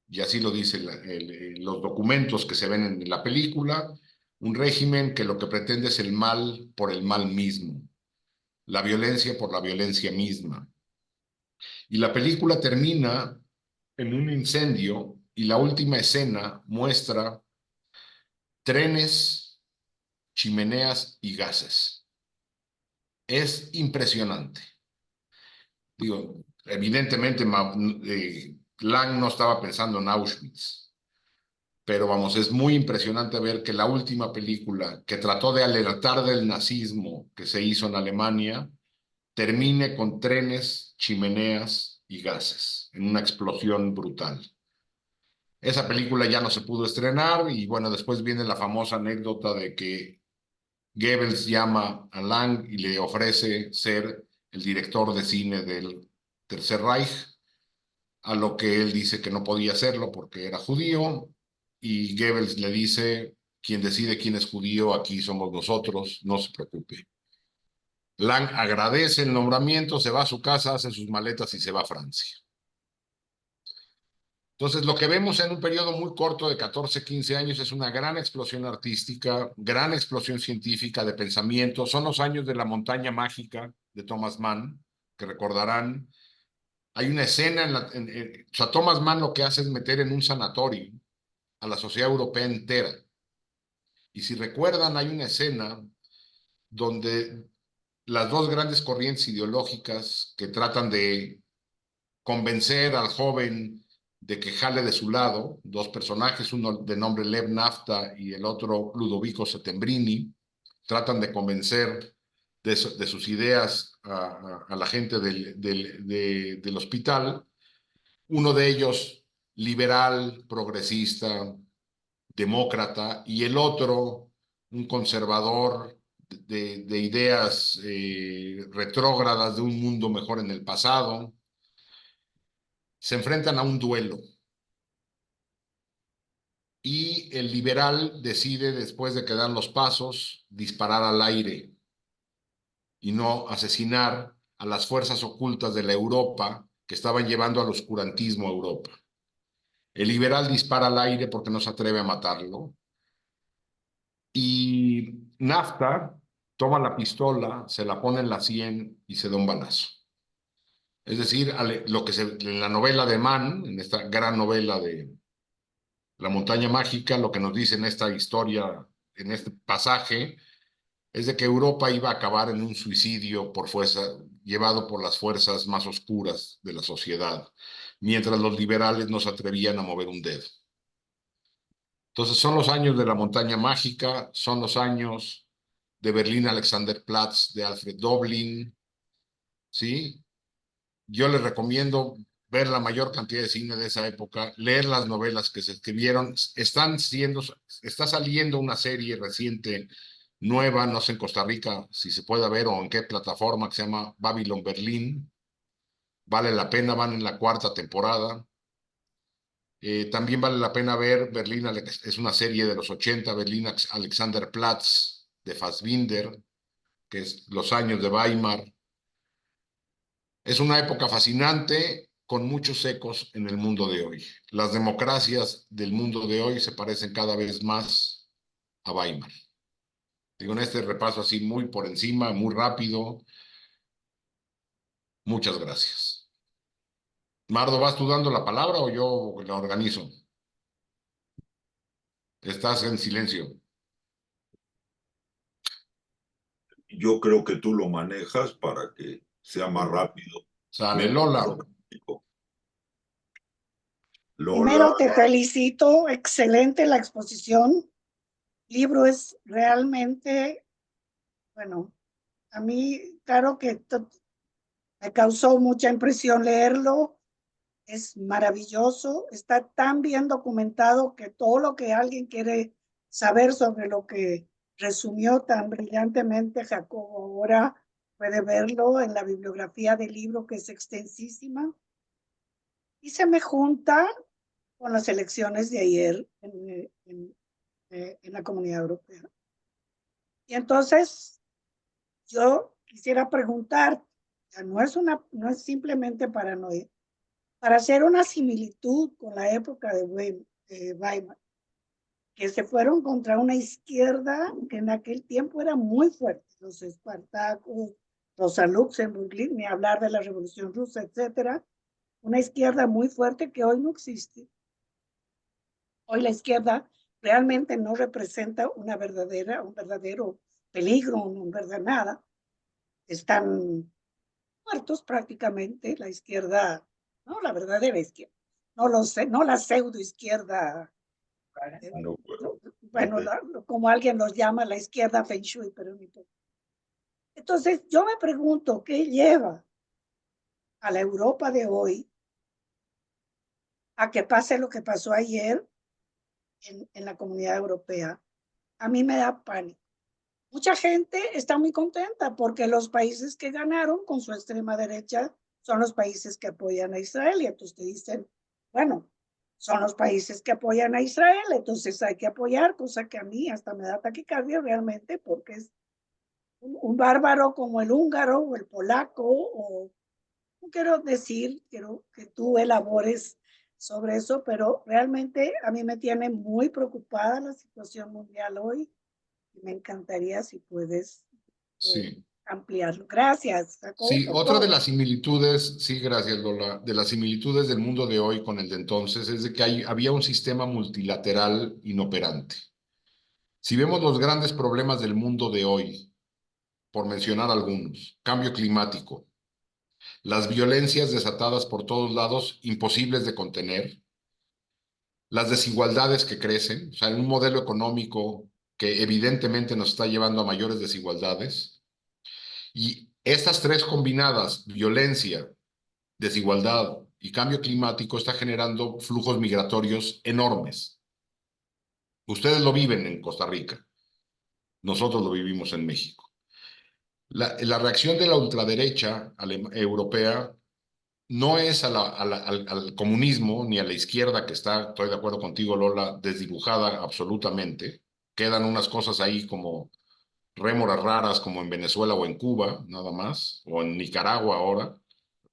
Y así lo dicen los documentos que se ven en la película, un régimen que lo que pretende es el mal por el mal mismo, la violencia por la violencia misma. Y la película termina en un incendio y la última escena muestra trenes, chimeneas y gases. Es impresionante. Digo, evidentemente Lang no estaba pensando en Auschwitz, pero vamos, es muy impresionante ver que la última película que trató de alertar del nazismo que se hizo en Alemania termine con trenes, chimeneas y gases en una explosión brutal. Esa película ya no se pudo estrenar y bueno, después viene la famosa anécdota de que Goebbels llama a Lang y le ofrece ser el director de cine del Tercer Reich, a lo que él dice que no podía hacerlo porque era judío, y Goebbels le dice, quien decide quién es judío aquí somos nosotros, no se preocupe. Lang agradece el nombramiento, se va a su casa, hace sus maletas y se va a Francia. Entonces, lo que vemos en un periodo muy corto de 14, 15 años es una gran explosión artística, gran explosión científica de pensamiento. Son los años de la montaña mágica de Thomas Mann, que recordarán. Hay una escena, o sea, Thomas Mann lo que hace es meter en un sanatorio a la sociedad europea entera. Y si recuerdan, hay una escena donde las dos grandes corrientes ideológicas que tratan de convencer al joven de que jale de su lado, dos personajes, uno de nombre Lev Nafta y el otro Ludovico Settembrini, tratan de convencer de sus ideas a la gente del hospital. Uno de ellos liberal, progresista, demócrata, y el otro un conservador de ideas retrógradas de un mundo mejor en el pasado. Se enfrentan a un duelo y el liberal decide, después de que dan los pasos, disparar al aire y no asesinar a las fuerzas ocultas de la Europa que estaban llevando al oscurantismo a Europa. El liberal dispara al aire porque no se atreve a matarlo y Nafta toma la pistola, se la pone en la sien y se da un balazo. Es decir, lo que en la novela de Mann, en esta gran novela de La montaña mágica, lo que nos dice en esta historia, en este pasaje, es de que Europa iba a acabar en un suicidio por fuerza, llevado por las fuerzas más oscuras de la sociedad, mientras los liberales no se atrevían a mover un dedo. Entonces son los años de la montaña mágica, son los años de Berlín Alexanderplatz, de Alfred Doblin, ¿sí? Yo les recomiendo ver la mayor cantidad de cine de esa época, leer las novelas que se escribieron. Está saliendo una serie reciente, nueva, no sé en Costa Rica si se puede ver o en qué plataforma, que se llama Babylon Berlin. Vale la pena, van en la 4ª temporada. También vale la pena ver Berlín, es una serie de los 80, Berlín Alexanderplatz, de Fassbinder, que es los años de Weimar. Es una época fascinante con muchos ecos en el mundo de hoy. Las democracias del mundo de hoy se parecen cada vez más a Weimar. Digo, en este repaso así muy por encima, muy rápido. Muchas gracias. Mardo, ¿vas tú dando la palabra o yo la organizo? Estás en silencio. Yo creo que tú lo manejas para que sea más rápido. Sale, Lola. Lola, Primero te felicito, excelente la exposición. El libro es realmente, bueno, a mí, claro que me causó mucha impresión leerlo. Es maravilloso, está tan bien documentado que todo lo que alguien quiere saber sobre lo que resumió tan brillantemente Jacobo ahora puede verlo en la bibliografía del libro, que es extensísima, y se me junta con las elecciones de ayer en la Comunidad Europea. Y entonces yo quisiera preguntar, no es simplemente paranoia, para hacer una similitud con la época de Weimar, que se fueron contra una izquierda que en aquel tiempo era muy fuerte, los espartacos, Rosa Luxemburg, ni hablar de la Revolución Rusa, etcétera, una izquierda muy fuerte que hoy no existe. Hoy la izquierda realmente no representa un verdadero peligro, un verdadero nada. Están muertos prácticamente, la izquierda, no la verdadera izquierda, no lo sé, no la pseudo izquierda, no, bueno, como alguien los llama, la izquierda Feng Shui, pero ni poco. Entonces yo me pregunto, ¿qué lleva a la Europa de hoy a que pase lo que pasó ayer en la Comunidad Europea? A mí me da pánico. Mucha gente está muy contenta porque los países que ganaron con su extrema derecha son los países que apoyan a Israel, y entonces te dicen, bueno, son los países que apoyan a Israel, entonces hay que apoyar, cosa que a mí hasta me da taquicardia realmente, porque es un bárbaro como el húngaro o el polaco, o no quiero decir, quiero que tú elabores sobre eso, pero realmente a mí me tiene muy preocupada la situación mundial hoy. Me encantaría si puedes Sí. ampliarlo. Gracias, Jacobo, Sí, por otra de todo. las similitudes, sí, gracias, Lola, de las similitudes del mundo de hoy con el de entonces es de que había un sistema multilateral inoperante. Si vemos los grandes problemas del mundo de hoy, por mencionar algunos, cambio climático, las violencias desatadas por todos lados, imposibles de contener, las desigualdades que crecen, o sea, un modelo económico que evidentemente nos está llevando a mayores desigualdades, y estas tres combinadas, violencia, desigualdad y cambio climático, está generando flujos migratorios enormes. Ustedes lo viven en Costa Rica, nosotros lo vivimos en México. La reacción de la ultraderecha europea no es al comunismo ni a la izquierda, que está, estoy de acuerdo contigo, Lola, desdibujada absolutamente. Quedan unas cosas ahí como rémoras raras, como en Venezuela o en Cuba, nada más, o en Nicaragua ahora,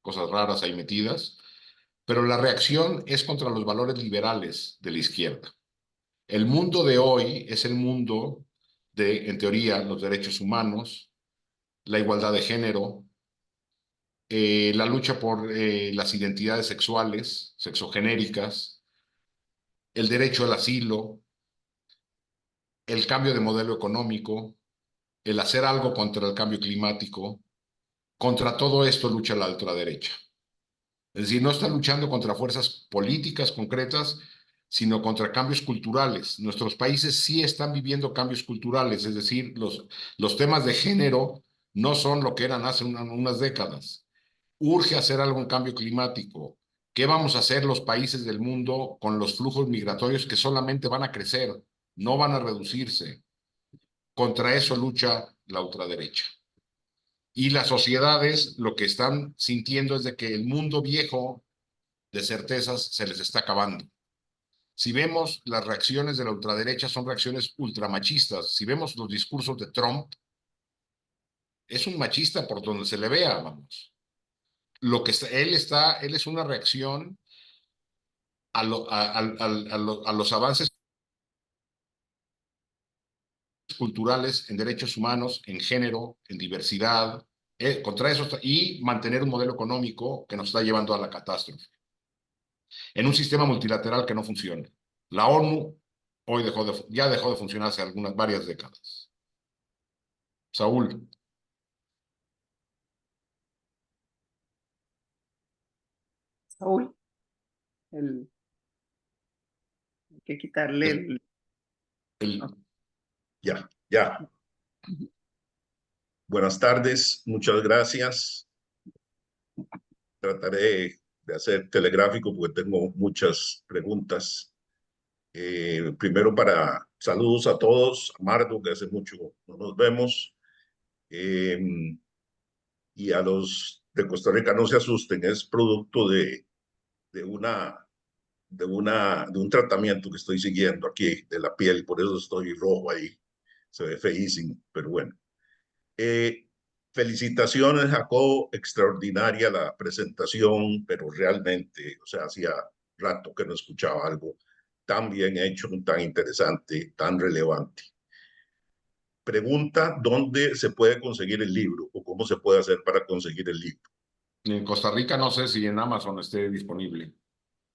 cosas raras ahí metidas. Pero la reacción es contra los valores liberales de la izquierda. El mundo de hoy es el mundo de, en teoría, los derechos humanos, la igualdad de género, la lucha por las identidades sexuales, sexogenéricas, el derecho al asilo, el cambio de modelo económico, el hacer algo contra el cambio climático. Contra todo esto lucha la ultraderecha. Es decir, no está luchando contra fuerzas políticas concretas, sino contra cambios culturales. Nuestros países sí están viviendo cambios culturales, es decir, los temas de género no son lo que eran hace unas décadas. Urge hacer algún cambio climático. ¿Qué vamos a hacer los países del mundo con los flujos migratorios que solamente van a crecer, no van a reducirse? Contra eso lucha la ultraderecha. Y las sociedades lo que están sintiendo es de que el mundo viejo de certezas se les está acabando. Si vemos las reacciones de la ultraderecha son reacciones ultramachistas. Si vemos los discursos de Trump, es un machista por donde se le vea, vamos. Lo que él es una reacción a los avances culturales en derechos humanos, en género, en diversidad, contra eso y mantener un modelo económico que nos está llevando a la catástrofe, en un sistema multilateral que no funciona. La ONU hoy ya dejó de funcionar hace varias décadas. Saúl. Saúl, hay que quitarle El, Ya. Buenas tardes, muchas gracias. Trataré de hacer telegráfico porque tengo muchas preguntas. Primero saludos a todos, a Mardo, que hace mucho no nos vemos, y a los de Costa Rica, no se asusten, es producto de un tratamiento que estoy siguiendo aquí de la piel, por eso estoy rojo ahí, se ve feísimo, pero bueno. Felicitaciones, Jacob, extraordinaria la presentación, pero realmente, o sea, hacía rato que no escuchaba algo tan bien hecho, tan interesante, tan relevante. Pregunta, ¿dónde se puede conseguir el libro o cómo se puede hacer para conseguir el libro? En Costa Rica no sé si en Amazon esté disponible.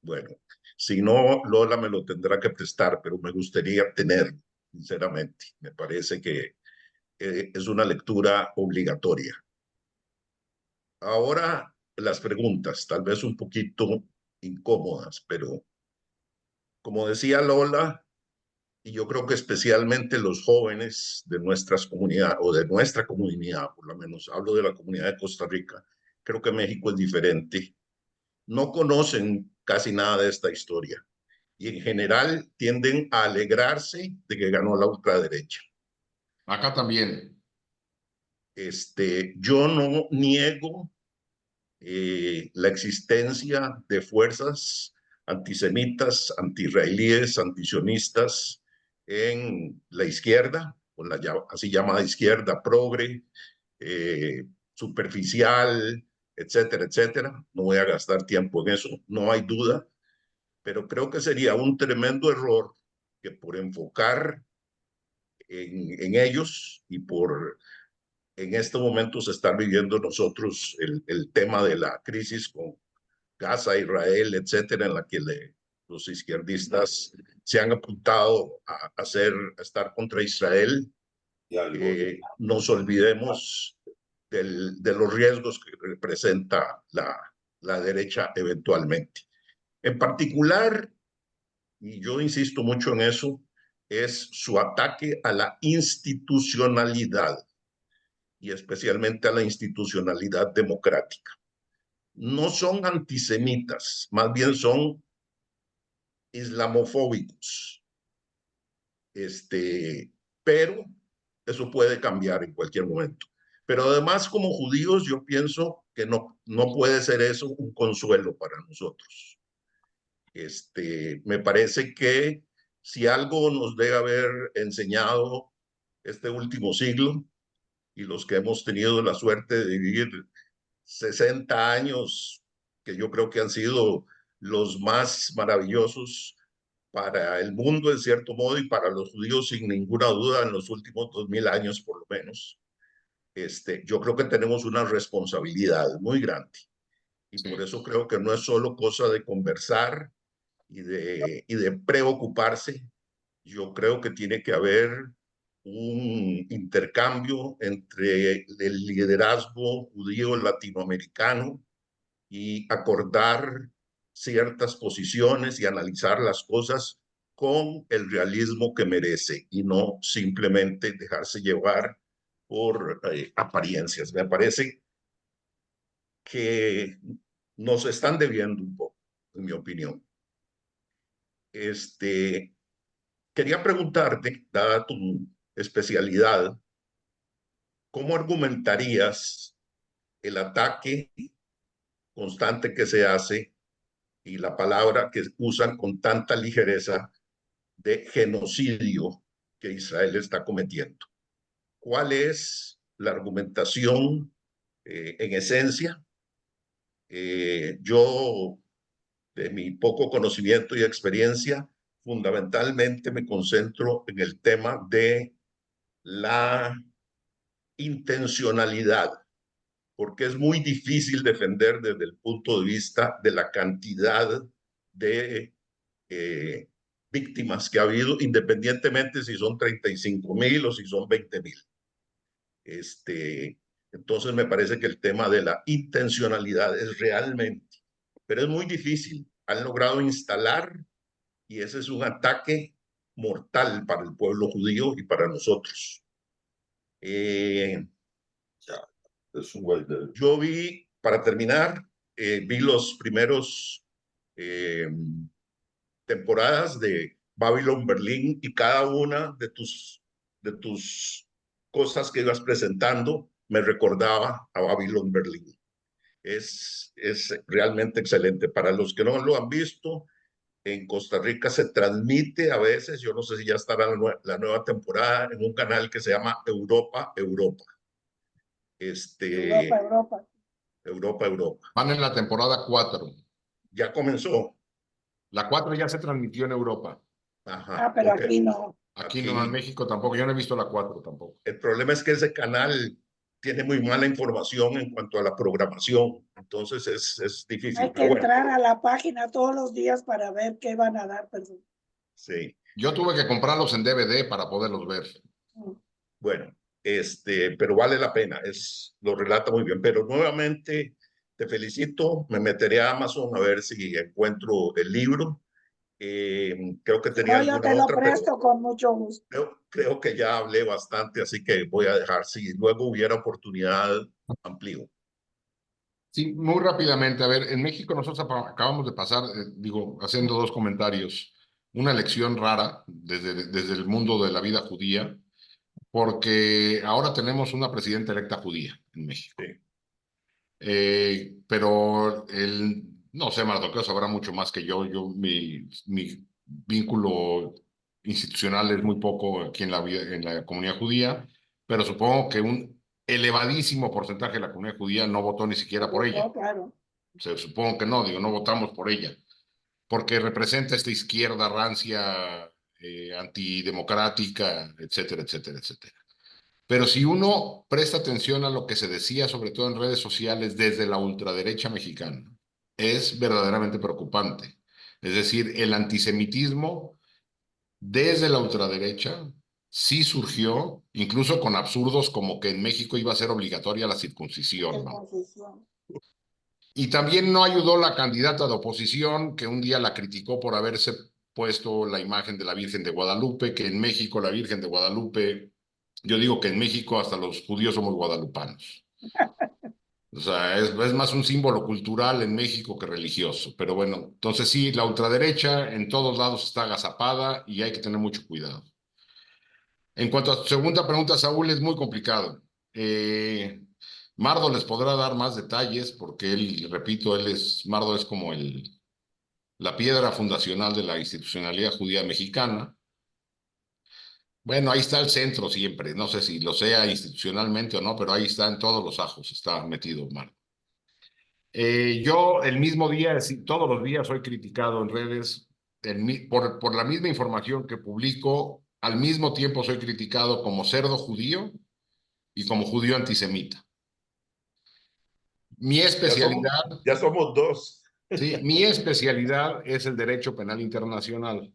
Bueno, si no, Lola me lo tendrá que prestar, pero me gustaría tenerlo, sinceramente. Me parece que es una lectura obligatoria. Ahora las preguntas, tal vez un poquito incómodas, pero como decía Lola, y yo creo que especialmente los jóvenes de nuestras comunidades, o de nuestra comunidad, por lo menos hablo de la comunidad de Costa Rica, creo que México es diferente, no conocen casi nada de esta historia y en general tienden a alegrarse de que ganó la ultraderecha. Acá también. Yo no niego la existencia de fuerzas antisemitas, antiisraelíes, antisionistas en la izquierda, o la así llamada izquierda progre, superficial, etcétera, etcétera. No voy a gastar tiempo en eso, no hay duda, pero creo que sería un tremendo error que por enfocar en ellos y por en estos momentos estar viviendo nosotros el tema de la crisis con Gaza, Israel, etcétera, en la que los izquierdistas se han apuntado a estar contra Israel. Nos olvidemos de los riesgos que representa la derecha eventualmente. En particular, y yo insisto mucho en eso, es su ataque a la institucionalidad y especialmente a la institucionalidad democrática. No son antisemitas, más bien son islamofóbicos. Pero eso puede cambiar en cualquier momento. Pero además, como judíos, yo pienso que no puede ser eso un consuelo para nosotros. Me parece que si algo nos debe haber enseñado este último siglo y los que hemos tenido la suerte de vivir 60 años, que yo creo que han sido los más maravillosos para el mundo, en cierto modo, y para los judíos, sin ninguna duda, en los últimos 2000 años, por lo menos. Yo creo que tenemos una responsabilidad muy grande. Y Sí. por eso creo que no es solo cosa de conversar y de preocuparse. Yo creo que tiene que haber un intercambio entre el liderazgo judío latinoamericano y acordar ciertas posiciones y analizar las cosas con el realismo que merece y no simplemente dejarse llevar por apariencias. Me parece que nos están debiendo un poco, en mi opinión. Quería preguntarte, dada tu especialidad, ¿cómo argumentarías el ataque constante que se hace y la palabra que usan con tanta ligereza de genocidio que Israel está cometiendo? ¿Cuál es la argumentación en esencia? Yo, de mi poco conocimiento y experiencia, fundamentalmente me concentro en el tema de la intencionalidad, porque es muy difícil defender desde el punto de vista de la cantidad de víctimas que ha habido, independientemente si son 35,000 o si son 20,000. Entonces me parece que el tema de la intencionalidad es realmente, pero es muy difícil. Han logrado instalar, y ese es un ataque mortal para el pueblo judío y para nosotros. Yo vi, para terminar, vi los primeros temporadas de Babylon Berlin, y cada una de tus cosas que ibas presentando me recordaba a Babylon Berlin. Es realmente excelente. Para los que no lo han visto, en Costa Rica se transmite a veces, yo no sé si ya estará la nueva temporada, en un canal que se llama Europa. Europa. Van en la temporada 4. Ya comenzó. La 4 ya se transmitió en Europa. Ajá, pero okay. aquí no. Aquí no, en México tampoco. Yo no he visto la 4 tampoco. El problema es que ese canal tiene muy mala información en cuanto a la programación, entonces es difícil. Hay que entrar a la página todos los días para ver qué van a dar. Perdón. Sí. Yo tuve que comprarlos en DVD para poderlos ver. Bueno, pero vale la pena, lo relata muy bien. Pero nuevamente te felicito, me meteré a Amazon a ver si encuentro el libro. Creo que tenía yo te alguna lo otra, presto con mucho gusto. Creo que ya hablé bastante, así que voy a dejar. Si luego hubiera oportunidad, amplío. Sí, muy rápidamente. A ver, en México nosotros acabamos de pasar, haciendo 2 comentarios, una lección rara desde el mundo de la vida judía, porque ahora tenemos una presidenta electa judía en México. Sí. Pero no sé, Mardoqueo sabrá mucho más que yo. Mi vínculo institucional es muy poco aquí en la comunidad judía, pero supongo que un elevadísimo porcentaje de la comunidad judía no votó ni siquiera por ella. Claro. Supongo que no, no votamos por ella, porque representa esta izquierda rancia, antidemocrática, etcétera, etcétera, etcétera. Pero si uno presta atención a lo que se decía, sobre todo en redes sociales, desde la ultraderecha mexicana, es verdaderamente preocupante. Es decir, el antisemitismo desde la ultraderecha sí surgió, incluso con absurdos como que en México iba a ser obligatoria la circuncisión, ¿no? Y también no ayudó la candidata de oposición, que un día la criticó por haberse puesto la imagen de la Virgen de Guadalupe, que en México la Virgen de Guadalupe, yo digo que en México hasta los judíos somos guadalupanos. O sea, es más un símbolo cultural en México que religioso. Pero bueno, entonces sí, la ultraderecha en todos lados está agazapada y hay que tener mucho cuidado. En cuanto a tu segunda pregunta, Saúl, es muy complicado. Mardo les podrá dar más detalles porque él, repito, Mardo es como la piedra fundacional de la institucionalidad judía mexicana. Bueno, ahí está el centro siempre, no sé si lo sea institucionalmente o no, pero ahí está en todos los ajos, está metido Mardo. Yo el mismo día, todos los días soy criticado en redes por la misma información que publico, al mismo tiempo soy criticado como cerdo judío y como judío antisemita. Mi especialidad... Ya somos 2. Sí, mi especialidad es el derecho penal internacional.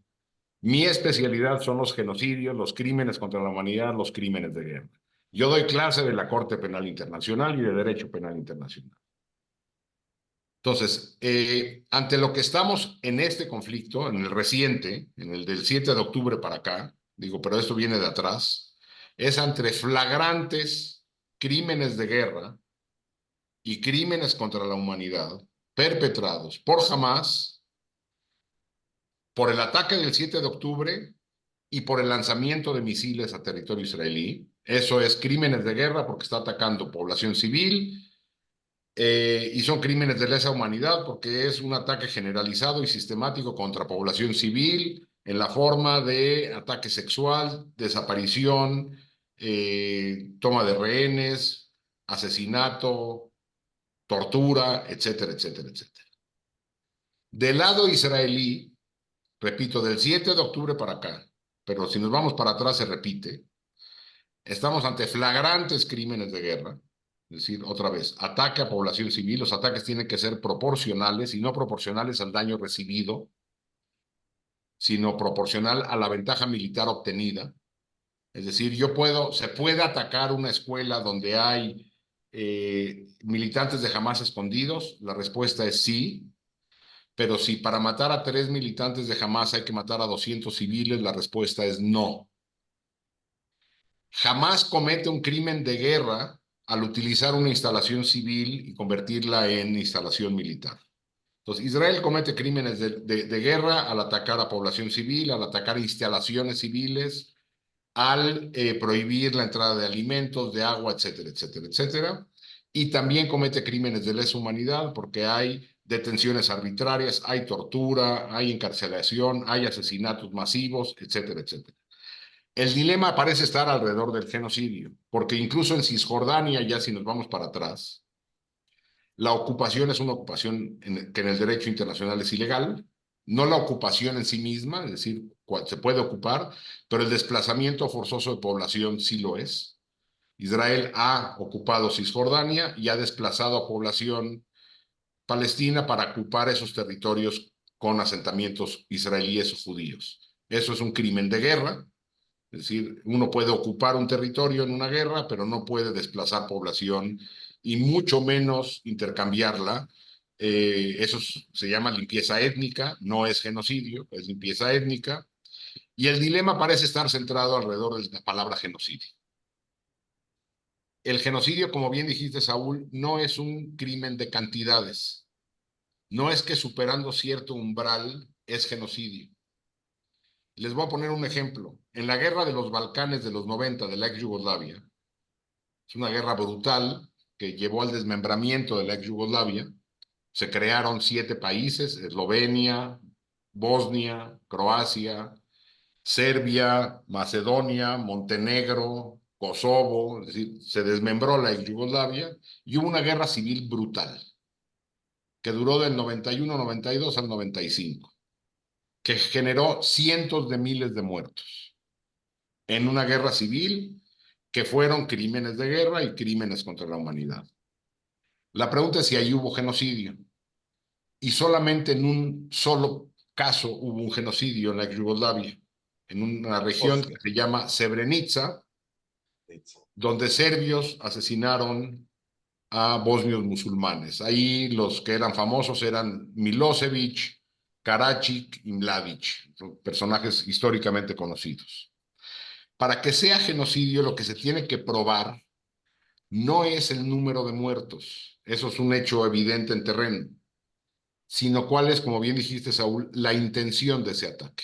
Mi especialidad son los genocidios, los crímenes contra la humanidad, los crímenes de guerra. Yo doy clase de la Corte Penal Internacional y de Derecho Penal Internacional. Entonces, ante lo que estamos en este conflicto, en el reciente, en el del 7 de octubre para acá, digo, pero esto viene de atrás, es ante flagrantes crímenes de guerra y crímenes contra la humanidad perpetrados por Hamás, por el ataque del 7 de octubre y por el lanzamiento de misiles a territorio israelí. Eso es crímenes de guerra porque está atacando población civil, y son crímenes de lesa humanidad porque es un ataque generalizado y sistemático contra población civil en la forma de ataque sexual, desaparición, toma de rehenes, asesinato, tortura, etcétera, etcétera, etcétera. Del lado israelí, repito, del 7 de octubre para acá, pero si nos vamos para atrás se repite, estamos ante flagrantes crímenes de guerra. Es decir, otra vez, ataque a población civil. Los ataques tienen que ser proporcionales y no proporcionales al daño recibido, sino proporcional a la ventaja militar obtenida. Es decir, se puede atacar una escuela donde hay militantes de Hamás escondidos. La respuesta es sí. Pero si para matar a 3 militantes de Hamás hay que matar a 200 civiles, la respuesta es no. Jamás comete un crimen de guerra al utilizar una instalación civil y convertirla en instalación militar. Entonces, Israel comete crímenes de guerra al atacar a población civil, al atacar instalaciones civiles, al prohibir la entrada de alimentos, de agua, etcétera, etcétera, etcétera. Y también comete crímenes de lesa humanidad porque hay detenciones arbitrarias, hay tortura, hay encarcelación, hay asesinatos masivos, etcétera, etcétera. El dilema parece estar alrededor del genocidio, porque incluso en Cisjordania, ya si nos vamos para atrás, la ocupación es una ocupación que en el derecho internacional es ilegal, no la ocupación en sí misma, es decir, se puede ocupar, pero el desplazamiento forzoso de población sí lo es. Israel ha ocupado Cisjordania y ha desplazado a población palestina para ocupar esos territorios con asentamientos israelíes o judíos. Eso es un crimen de guerra. Es decir, uno puede ocupar un territorio en una guerra, pero no puede desplazar población y mucho menos intercambiarla. Eso se llama limpieza étnica, no es genocidio, es limpieza étnica. Y el dilema parece estar centrado alrededor de la palabra genocidio. El genocidio, como bien dijiste, Saúl, no es un crimen de cantidades. No es que superando cierto umbral es genocidio. Les voy a poner un ejemplo. En la guerra de los Balcanes de los 90 de la ex Yugoslavia, es una guerra brutal que llevó al desmembramiento de la ex Yugoslavia. Se crearon 7 países: Eslovenia, Bosnia, Croacia, Serbia, Macedonia, Montenegro, Kosovo. Es decir, se desmembró la ex Yugoslavia y hubo una guerra civil brutal que duró del 91-92 al 95, que generó cientos de miles de muertos en una guerra civil que fueron crímenes de guerra y crímenes contra la humanidad. La pregunta es si ahí hubo genocidio. Y solamente en un solo caso hubo un genocidio en la Yugoslavia, en una región que se llama Srebrenica, donde serbios asesinaron a bosnios musulmanes. Ahí los que eran famosos eran Milosevic, Karadzic y Mladic, personajes históricamente conocidos. Para que sea genocidio, lo que se tiene que probar no es el número de muertos, eso es un hecho evidente en terreno, sino cuál es, como bien dijiste, Saúl, la intención de ese ataque.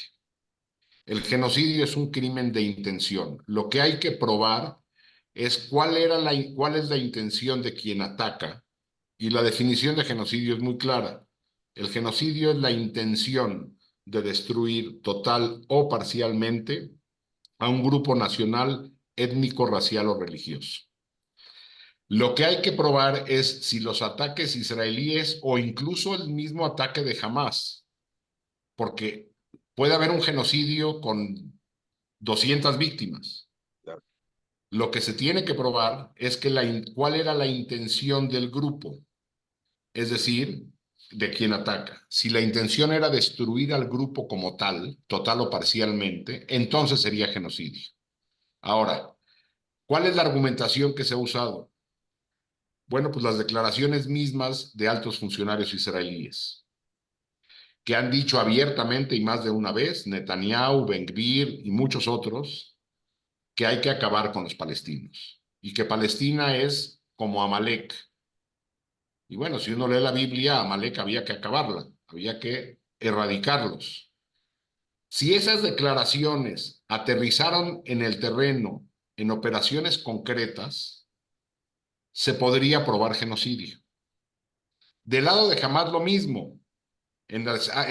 El genocidio es un crimen de intención. Lo que hay que probar es cuál es la intención de quien ataca, y la definición de genocidio es muy clara. El genocidio es la intención de destruir total o parcialmente a un grupo nacional, étnico, racial o religioso. Lo que hay que probar es si los ataques israelíes o incluso el mismo ataque de Hamás, porque puede haber un genocidio con 200 víctimas. Lo que se tiene que probar es cuál era la intención del grupo, es decir, de quien ataca. Si la intención era destruir al grupo como tal, total o parcialmente, entonces sería genocidio. Ahora, ¿cuál es la argumentación que se ha usado? Bueno, pues las declaraciones mismas de altos funcionarios israelíes, que han dicho abiertamente y más de una vez, Netanyahu, Ben-Gvir y muchos otros, que hay que acabar con los palestinos y que Palestina es como Amalek. Y bueno, si uno lee la Biblia, Amalek había que acabarla, había que erradicarlos. Si esas declaraciones aterrizaron en el terreno, en operaciones concretas, se podría probar genocidio. Del lado de Hamas lo mismo. En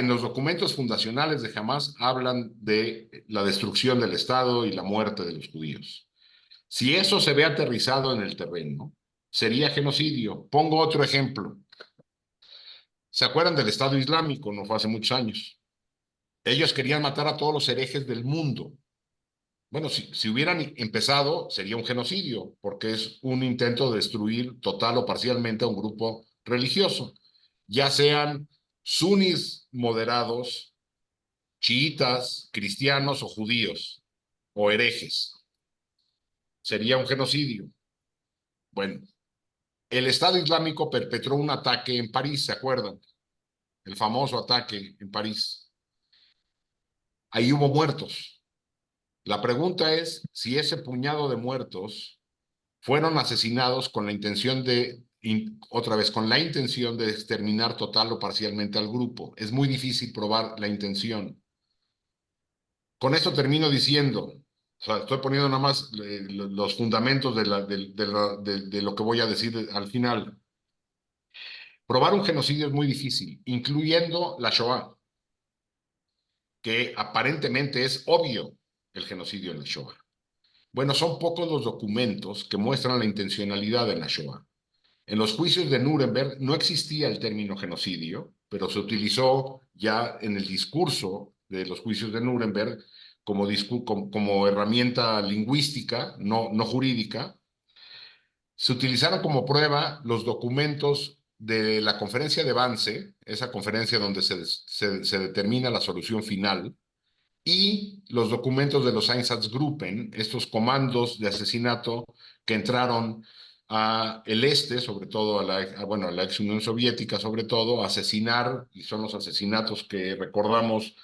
los documentos fundacionales de Hamas hablan de la destrucción del Estado y la muerte de los judíos. Si eso se ve aterrizado en el terreno, sería genocidio. Pongo otro ejemplo. ¿Se acuerdan del Estado Islámico? No fue hace muchos años. Ellos querían matar a todos los herejes del mundo. Bueno, si hubieran empezado, sería un genocidio, porque es un intento de destruir total o parcialmente a un grupo religioso, ya sean sunis moderados, chiitas, cristianos o judíos, o herejes. Sería un genocidio. Bueno, el Estado Islámico perpetró un ataque en París, ¿se acuerdan? El famoso ataque en París. Ahí hubo muertos. La pregunta es si ese puñado de muertos fueron asesinados con la intención de, otra vez, con la intención de exterminar total o parcialmente al grupo. Es muy difícil probar la intención. Con esto termino diciendo, o sea, estoy poniendo nada más los fundamentos de lo que voy a decir al final. Probar un genocidio es muy difícil, incluyendo la Shoah, que aparentemente es obvio el genocidio en la Shoah. Bueno, son pocos los documentos que muestran la intencionalidad en la Shoah. En los juicios de Nuremberg no existía el término genocidio, pero se utilizó ya en el discurso de los juicios de Nuremberg como herramienta lingüística, no jurídica. Se utilizaron como prueba los documentos de la conferencia de Wannsee, esa conferencia donde se determina la solución final, y los documentos de los Einsatzgruppen, estos comandos de asesinato que entraron a el este, sobre todo a la ex Unión Soviética, sobre todo, a asesinar, y son los asesinatos que recordamos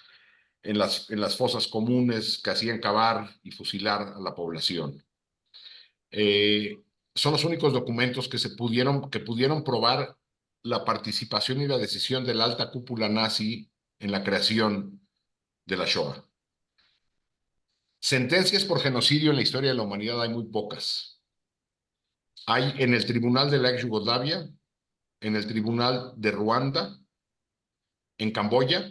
en las fosas comunes que hacían cavar y fusilar a la población. Son los únicos documentos que pudieron probar la participación y la decisión de la alta cúpula nazi en la creación de la Shoah. Sentencias por genocidio en la historia de la humanidad hay muy pocas. Hay en el Tribunal de la ex Yugoslavia, en el Tribunal de Ruanda, en Camboya,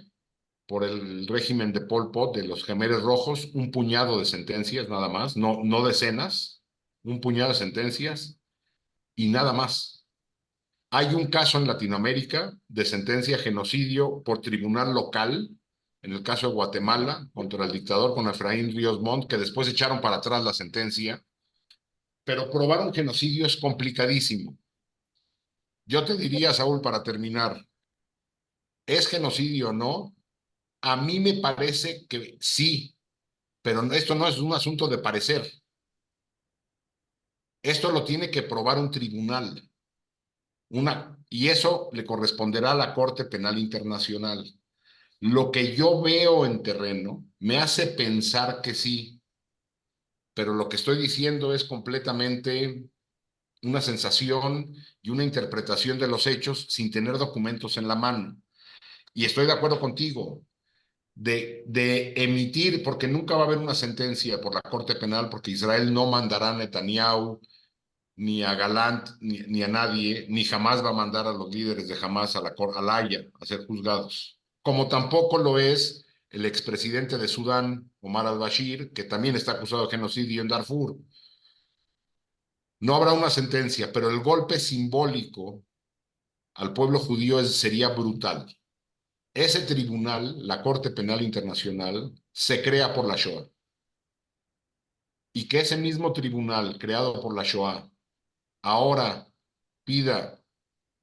por el régimen de Pol Pot, de los Jemeres Rojos, un puñado de sentencias nada más, no decenas, un puñado de sentencias y nada más. Hay un caso en Latinoamérica de sentencia de genocidio por tribunal local, en el caso de Guatemala, contra el dictador, con Efraín Ríos Montt, que después echaron para atrás la sentencia, pero probar un genocidio es complicadísimo. Yo te diría, Saúl, para terminar, ¿es genocidio o no? A mí me parece que sí, pero esto no es un asunto de parecer. Esto lo tiene que probar un tribunal. Y eso le corresponderá a la Corte Penal Internacional. Lo que yo veo en terreno me hace pensar que sí, pero lo que estoy diciendo es completamente una sensación y una interpretación de los hechos sin tener documentos en la mano. Y estoy de acuerdo contigo de emitir, porque nunca va a haber una sentencia por la Corte Penal, porque Israel no mandará a Netanyahu, ni a Gallant, ni a nadie, ni jamás va a mandar a los líderes de Hamas a la Haya a ser juzgados. Como tampoco lo es el expresidente de Sudán, Omar al-Bashir, que también está acusado de genocidio en Darfur. No habrá una sentencia, pero el golpe simbólico al pueblo judío sería brutal. Ese tribunal, la Corte Penal Internacional, se crea por la Shoah. Y que ese mismo tribunal creado por la Shoah ahora pida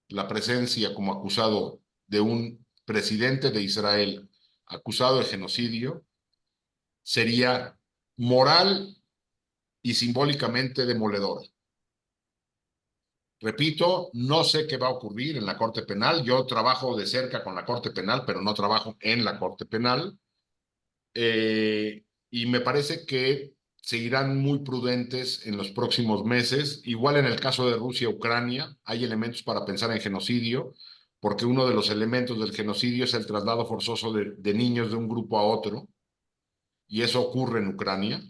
la presencia como acusado de un presidente de Israel acusado de genocidio, sería moral y simbólicamente demoledor. Repito, no sé qué va a ocurrir en la Corte Penal. Yo trabajo de cerca con la Corte Penal, pero no trabajo en la Corte Penal. Y me parece que seguirán muy prudentes en los próximos meses. Igual en el caso de Rusia-Ucrania, hay elementos para pensar en genocidio, porque uno de los elementos del genocidio es el traslado forzoso de niños de un grupo a otro, y eso ocurre en Ucrania.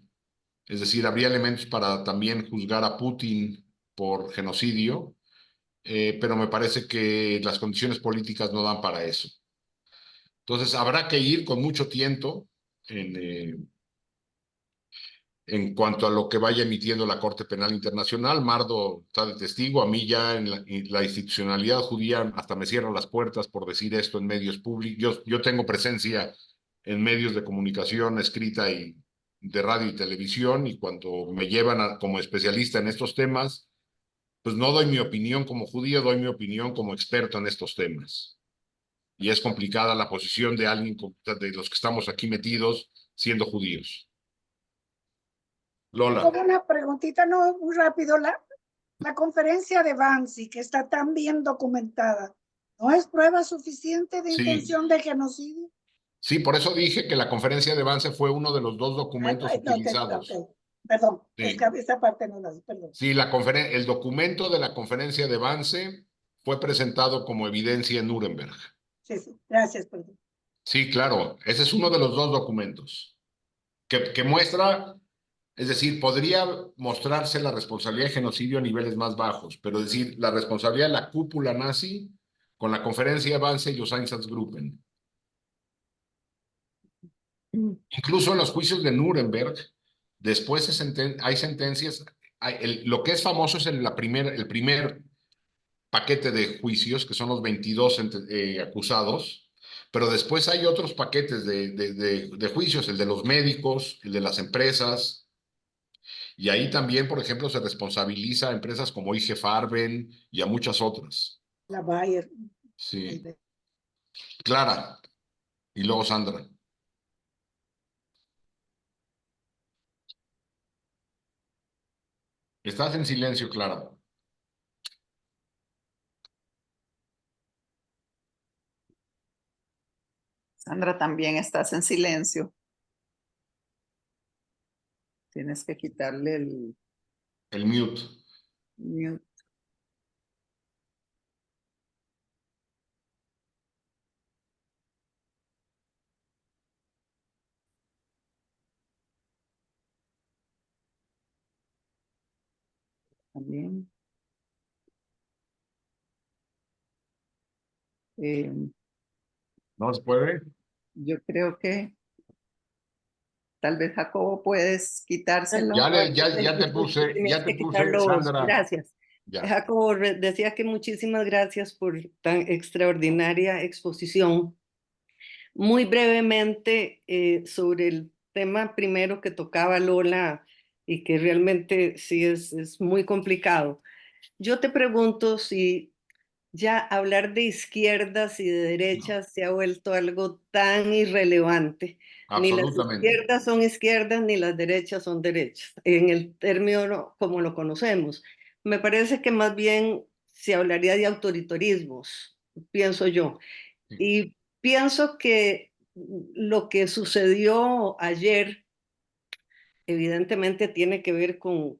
Es decir, habría elementos para también juzgar a Putin por genocidio, pero me parece que las condiciones políticas no dan para eso. Entonces, habrá que ir con mucho tiento en cuanto a lo que vaya emitiendo la Corte Penal Internacional. Mardo está de testigo. A mí ya en la institucionalidad judía hasta me cierran las puertas por decir esto en medios públicos. Yo tengo presencia en medios de comunicación escrita y de radio y televisión, y cuando me llevan como especialista en estos temas, pues no doy mi opinión como judío, doy mi opinión como experto en estos temas. Y es complicada la posición de alguien de los que estamos aquí metidos siendo judíos. Lola. Como una preguntita, no, muy rápido. La conferencia de Bansi, que está tan bien documentada, ¿no es prueba suficiente de Sí. intención de genocidio? Sí, por eso dije que la conferencia de Vance fue uno de los dos documentos utilizados. Okay. Perdón, Sí. es que esa parte no la di, perdón. Sí, el documento de la conferencia de Vance fue presentado como evidencia en Nuremberg. Sí, gracias, perdón. Sí, claro, ese es uno de los dos documentos que muestra, es decir, podría mostrarse la responsabilidad de genocidio a niveles más bajos, pero es decir, la responsabilidad de la cúpula nazi con la conferencia de Vance y los Einsatzgruppen. Incluso en los juicios de Nuremberg, después hay sentencias. Lo que es famoso es el primer paquete de juicios, que son los 22 acusados, pero después hay otros paquetes de juicios, el de los médicos, el de las empresas, y ahí también, por ejemplo, se responsabiliza a empresas como IG Farben y a muchas otras. La Bayer. Sí. Clara, y luego Sandra. Estás en silencio, Clara. Sandra, también estás en silencio. Tienes que quitarle El mute. mute. También. ¿No se puede? Yo creo que tal vez Jacobo puedes quitárselo. Ya te puse, Tenías que quitarlo, Sandra. gracias. Ya. Jacobo decía que muchísimas gracias por tan extraordinaria exposición. Muy brevemente sobre el tema primero que tocaba Lola y que realmente sí es muy complicado. Yo te pregunto si ya hablar de izquierdas y de derechas se ha vuelto algo tan irrelevante. Ni las Absolutamente. izquierdas son izquierdas, ni las derechas son derechas, en el término como lo conocemos. Me parece que más bien se hablaría de autoritarismos, pienso yo. Sí. Y pienso que lo que sucedió ayer evidentemente tiene que ver con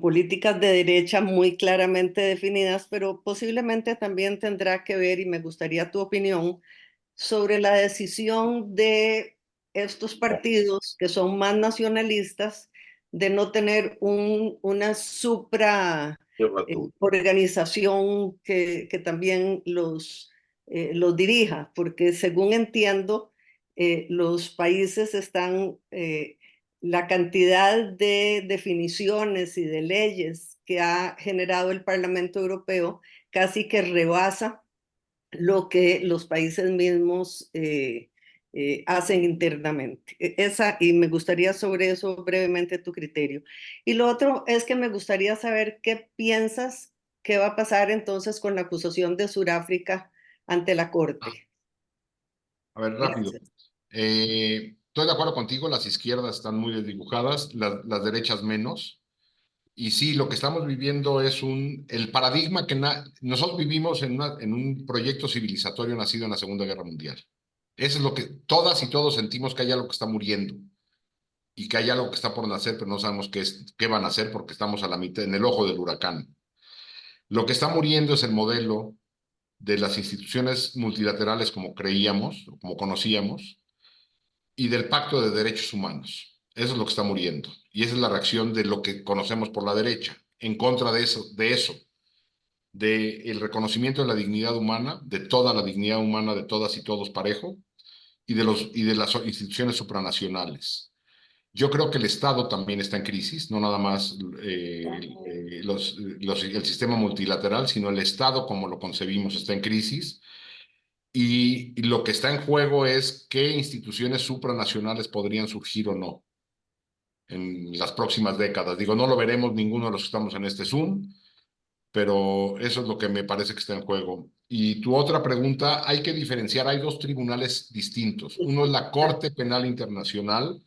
políticas de derecha muy claramente definidas, pero posiblemente también tendrá que ver, y me gustaría tu opinión, sobre la decisión de estos partidos que son más nacionalistas de no tener una supra organización que también los dirija, porque según entiendo, los países están la cantidad de definiciones y de leyes que ha generado el Parlamento Europeo casi que rebasa lo que los países mismos hacen internamente. Y me gustaría sobre eso brevemente tu criterio. Y lo otro es que me gustaría saber qué piensas que va a pasar entonces con la acusación de Sudáfrica ante la Corte. A ver, rápido. Estoy de acuerdo contigo, las izquierdas están muy desdibujadas, las derechas menos. Y sí, lo que estamos viviendo es el paradigma que nosotros vivimos en un proyecto civilizatorio nacido en la Segunda Guerra Mundial. Eso es lo que todas y todos sentimos, que hay algo que está muriendo y que hay algo que está por nacer, pero no sabemos qué van a hacer porque estamos a la mitad, en el ojo del huracán. Lo que está muriendo es el modelo de las instituciones multilaterales como creíamos, o como conocíamos, y del Pacto de Derechos Humanos. Eso es lo que está muriendo. Y esa es la reacción de lo que conocemos por la derecha, en contra de eso, del reconocimiento de la dignidad humana, de toda la dignidad humana de todas y todos parejo, y de las instituciones supranacionales. Yo creo que el Estado también está en crisis, no nada más el sistema multilateral, sino el Estado como lo concebimos está en crisis. Y lo que está en juego es qué instituciones supranacionales podrían surgir o no en las próximas décadas. Digo, no lo veremos ninguno de los que estamos en este Zoom, pero eso es lo que me parece que está en juego. Y tu otra pregunta, hay que diferenciar, hay dos tribunales distintos. Uno es la Corte Penal Internacional.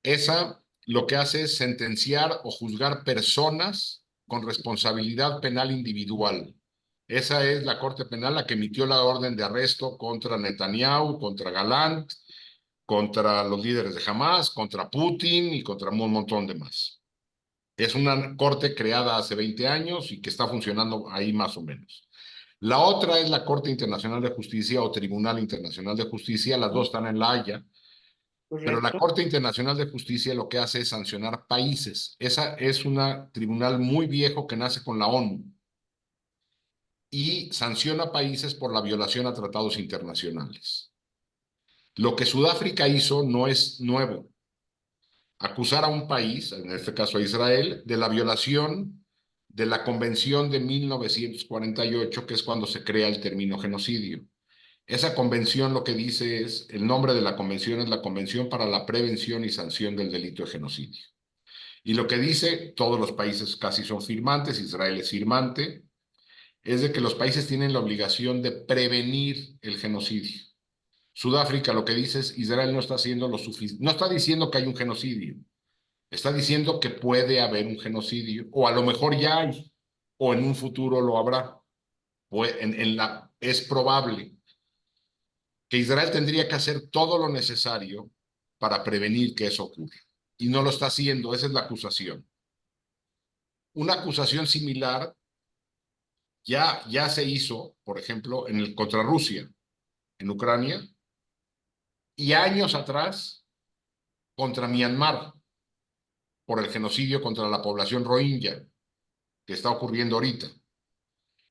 Esa lo que hace es sentenciar o juzgar personas con responsabilidad penal individual. Esa es la Corte Penal, la que emitió la orden de arresto contra Netanyahu, contra Galán, contra los líderes de Hamas, contra Putin y contra un montón de más. Es una corte creada hace 20 años y que está funcionando ahí más o menos. La otra es la Corte Internacional de Justicia o Tribunal Internacional de Justicia. Las dos están en La Haya. Pero la Correcto. Corte Internacional de Justicia lo que hace es sancionar países. Esa es un tribunal muy viejo que nace con la ONU y sanciona países por la violación a tratados internacionales. Lo que Sudáfrica hizo no es nuevo. Acusar a un país, en este caso a Israel, de la violación de la Convención de 1948, que es cuando se crea el término genocidio. Esa convención lo que dice es, el nombre de la convención es la Convención para la Prevención y Sanción del Delito de Genocidio. Y lo que dice, todos los países casi son firmantes, Israel es firmante, es de que los países tienen la obligación de prevenir el genocidio. Sudáfrica lo que dice es, Israel no está haciendo lo suficiente, no está diciendo que hay un genocidio, está diciendo que puede haber un genocidio, o a lo mejor ya hay, o en un futuro lo habrá. Es probable que Israel tendría que hacer todo lo necesario para prevenir que eso ocurra. Y no lo está haciendo, esa es la acusación. Una acusación similar ya se hizo, por ejemplo, contra Rusia, en Ucrania, y años atrás contra Myanmar, por el genocidio contra la población rohingya, que está ocurriendo ahorita.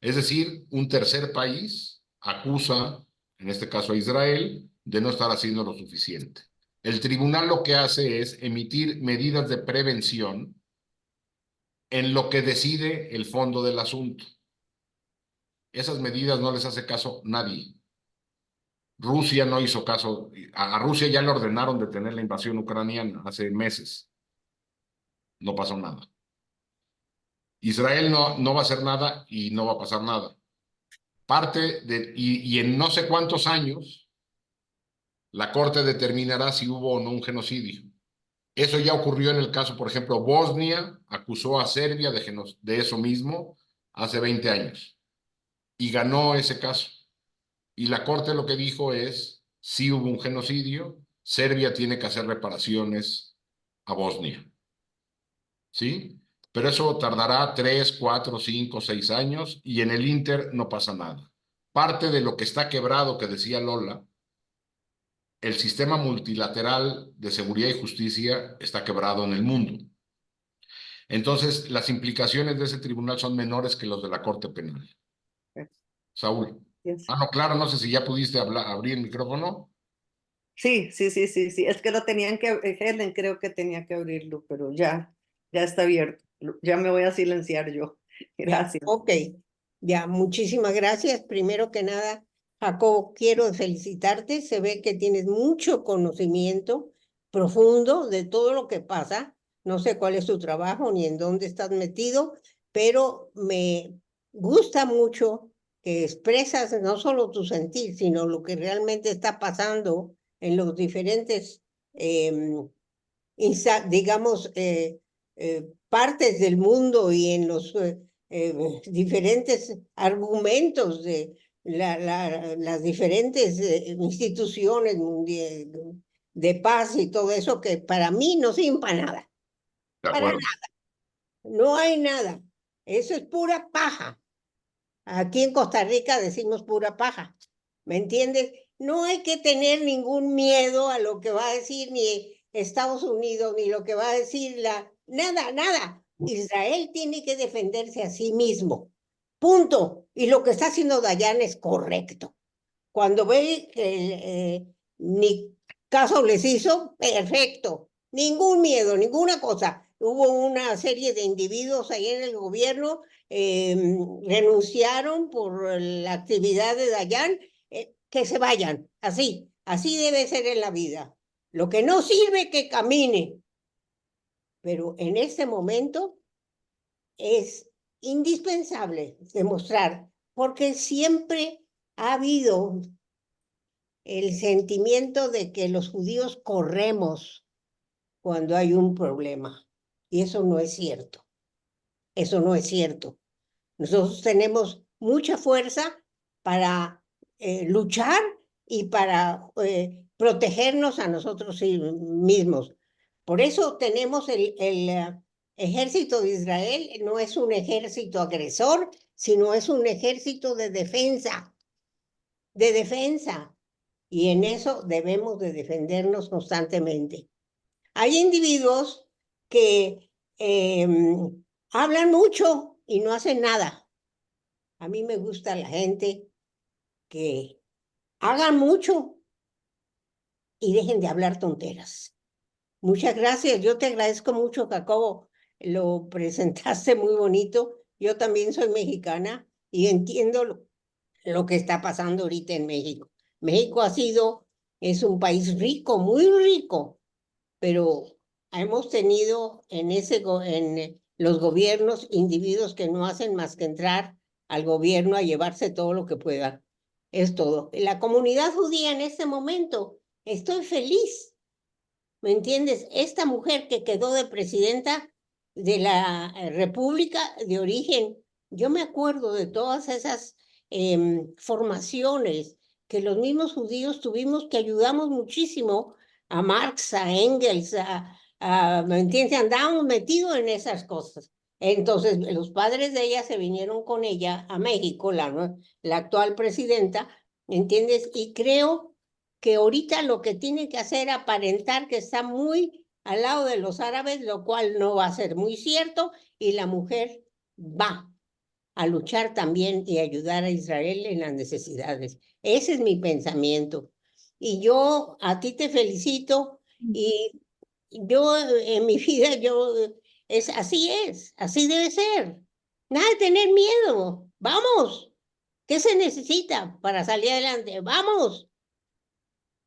Es decir, un tercer país acusa, en este caso a Israel, de no estar haciendo lo suficiente. El tribunal lo que hace es emitir medidas de prevención en lo que decide el fondo del asunto. Esas medidas no les hace caso nadie. Rusia no hizo caso. A Rusia ya le ordenaron detener la invasión ucraniana hace meses. No pasó nada. Israel no va a hacer nada y no va a pasar nada. Y en no sé cuántos años, la Corte determinará si hubo o no un genocidio. Eso ya ocurrió en el caso, por ejemplo, Bosnia acusó a Serbia de eso mismo hace 20 años y ganó ese caso. Y la Corte lo que dijo es, si hubo un genocidio, Serbia tiene que hacer reparaciones a Bosnia. ¿Sí? Pero eso tardará 3, 4, 5, 6 años y en el Inter no pasa nada. Parte de lo que está quebrado, que decía Lola, el sistema multilateral de seguridad y justicia está quebrado en el mundo. Entonces, las implicaciones de ese tribunal son menores que los de la Corte Penal. Saúl. Yes. No, claro, no sé si ya pudiste abrir el micrófono. Sí. Es que lo tenían que, Helen creo que tenía que abrirlo, pero ya está abierto. Ya me voy a silenciar yo. Gracias. Ok, ya, muchísimas gracias. Primero que nada, Jacob, quiero felicitarte. Se ve que tienes mucho conocimiento profundo de todo lo que pasa. No sé cuál es tu trabajo ni en dónde estás metido, pero me gusta mucho que expresas no solo tu sentir, sino lo que realmente está pasando en los diferentes, digamos, partes del mundo y en los diferentes argumentos de las diferentes instituciones de paz y todo eso, que para mí no sirven para nada. De Para acuerdo. nada. No hay nada. Eso es pura paja. Aquí en Costa Rica decimos pura paja. ¿Me entiendes? No hay que tener ningún miedo a lo que va a decir ni Estados Unidos, ni lo que va a decir Nada, nada. Israel tiene que defenderse a sí mismo. Punto. Y lo que está haciendo Dayan es correcto. Cuando ve que ni caso les hizo, perfecto. Ningún miedo, ninguna cosa. Hubo una serie de individuos ahí en el gobierno, renunciaron por la actividad de Dayan, que se vayan, así debe ser en la vida. Lo que no sirve, que camine. Pero en este momento es indispensable demostrar, porque siempre ha habido el sentimiento de que los judíos corremos cuando hay un problema. Y eso no es cierto. Eso no es cierto. Nosotros tenemos mucha fuerza para luchar y para protegernos a nosotros mismos. Por eso tenemos el ejército de Israel. No es un ejército agresor, sino es un ejército de defensa. De defensa. Y en eso debemos de defendernos constantemente. Hay individuos que hablan mucho y no hacen nada. A mí me gusta la gente que hagan mucho y dejen de hablar tonteras. Muchas gracias. Yo te agradezco mucho, Jacobo. Lo presentaste muy bonito. Yo también soy mexicana y entiendo lo que está pasando ahorita en México. México es un país rico, muy rico, pero hemos tenido en los gobiernos individuos que no hacen más que entrar al gobierno a llevarse todo lo que puedan. Es todo. La comunidad judía en este momento, estoy feliz. ¿Me entiendes? Esta mujer que quedó de presidenta de la República de origen, yo me acuerdo de todas esas formaciones que los mismos judíos tuvimos, que ayudamos muchísimo a Marx, a Engels, ¿me entiendes? Andábamos metidos en esas cosas. Entonces, los padres de ella se vinieron con ella a México, la actual presidenta, ¿me entiendes? Y creo que ahorita lo que tiene que hacer es aparentar que está muy al lado de los árabes, lo cual no va a ser muy cierto, y la mujer va a luchar también y ayudar a Israel en las necesidades. Ese es mi pensamiento. Y yo a ti te felicito, y yo en mi vida, así debe ser. Nada de tener miedo. Vamos. ¿Qué se necesita para salir adelante? Vamos.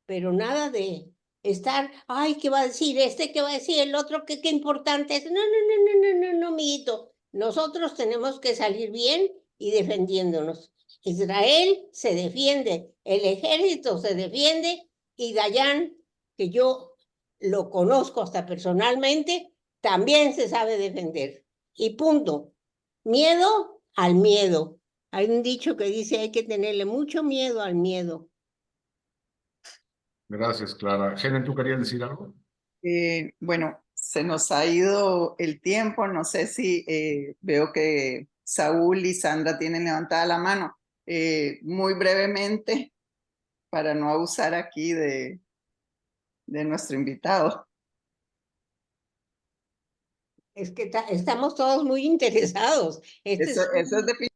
Pero nada de estar, ay, ¿qué va a decir este? ¿Qué va a decir el otro? ¿Qué importante es? No, amiguito. Nosotros tenemos que salir bien y defendiéndonos. Israel se defiende, el ejército se defiende, y Dayan, que yo lo conozco hasta personalmente, también se sabe defender. Y punto. Miedo al miedo. Hay un dicho que dice, hay que tenerle mucho miedo al miedo. Gracias, Clara. Helen, ¿tú querías decir algo? Bueno, se nos ha ido el tiempo. No sé si veo que Saúl y Sandra tienen levantada la mano. Muy brevemente, para no abusar aquí de nuestro invitado. Es que estamos todos muy interesados. Eso es definitivamente.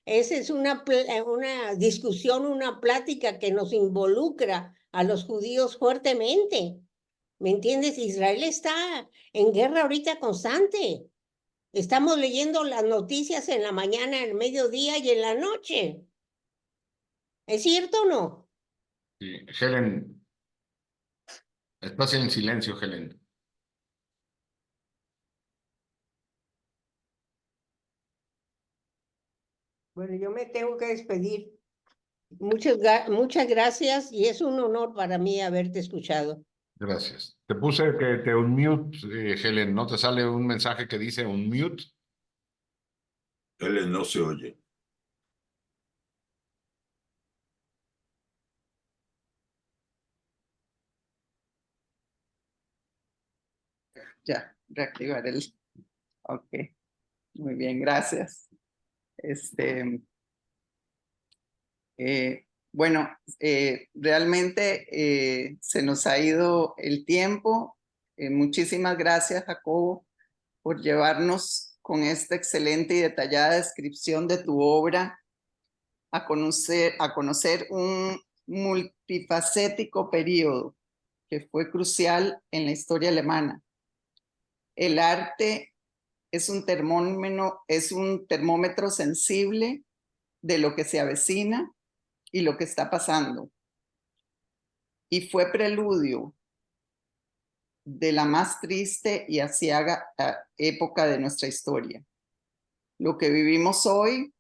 Esta es una discusión, una plática que nos involucra a los judíos fuertemente. ¿Me entiendes? Israel está en guerra ahorita constante. Estamos leyendo las noticias en la mañana, en el mediodía y en la noche. ¿Es cierto o no? Sí. Helen, estás en silencio, Helen. Bueno, yo me tengo que despedir. Muchas gracias, y es un honor para mí haberte escuchado. Gracias. Te puse que te unmute, Helen, ¿no? Te sale un mensaje que dice unmute. Él no se oye. Ya, reactivar el. Ok, muy bien, gracias. Bueno, realmente se nos ha ido el tiempo. Muchísimas gracias, Jacobo, por llevarnos con esta excelente y detallada descripción de tu obra a conocer un multifacético periodo que fue crucial en la historia alemana. El arte es un termómetro sensible de lo que se avecina y lo que está pasando. Y fue preludio de la más triste y aciaga época de nuestra historia. Lo que vivimos hoy,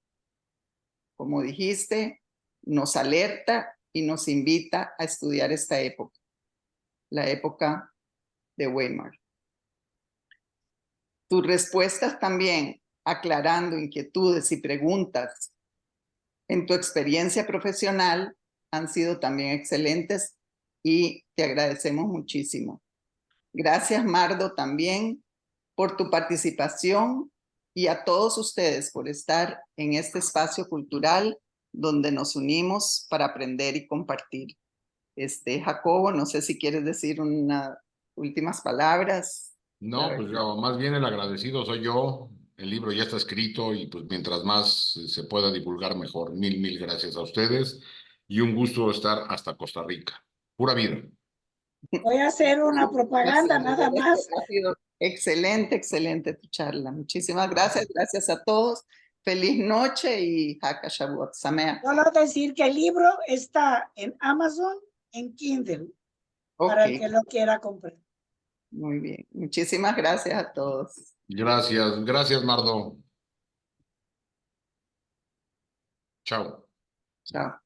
como dijiste, nos alerta y nos invita a estudiar esta época, la época de Weimar. Tus respuestas también, aclarando inquietudes y preguntas en tu experiencia profesional, han sido también excelentes y te agradecemos muchísimo. Gracias, Mardo, también por tu participación y a todos ustedes por estar en este espacio cultural donde nos unimos para aprender y compartir. Jacobo, no sé si quieres decir unas últimas palabras. No, pues más bien el agradecido soy yo. El libro ya está escrito y pues mientras más se pueda divulgar mejor. Mil gracias a ustedes y un gusto estar hasta Costa Rica. Pura vida. Voy a hacer una propaganda nada más. Ha sido excelente tu charla. Muchísimas gracias. Gracias a todos. Feliz noche y Haka Shavuot Sameach. Solo decir que el libro está en Amazon, en Kindle, para el que lo quiera comprar. Muy bien. Muchísimas gracias a todos. Gracias, Mardo. Chao. Chao.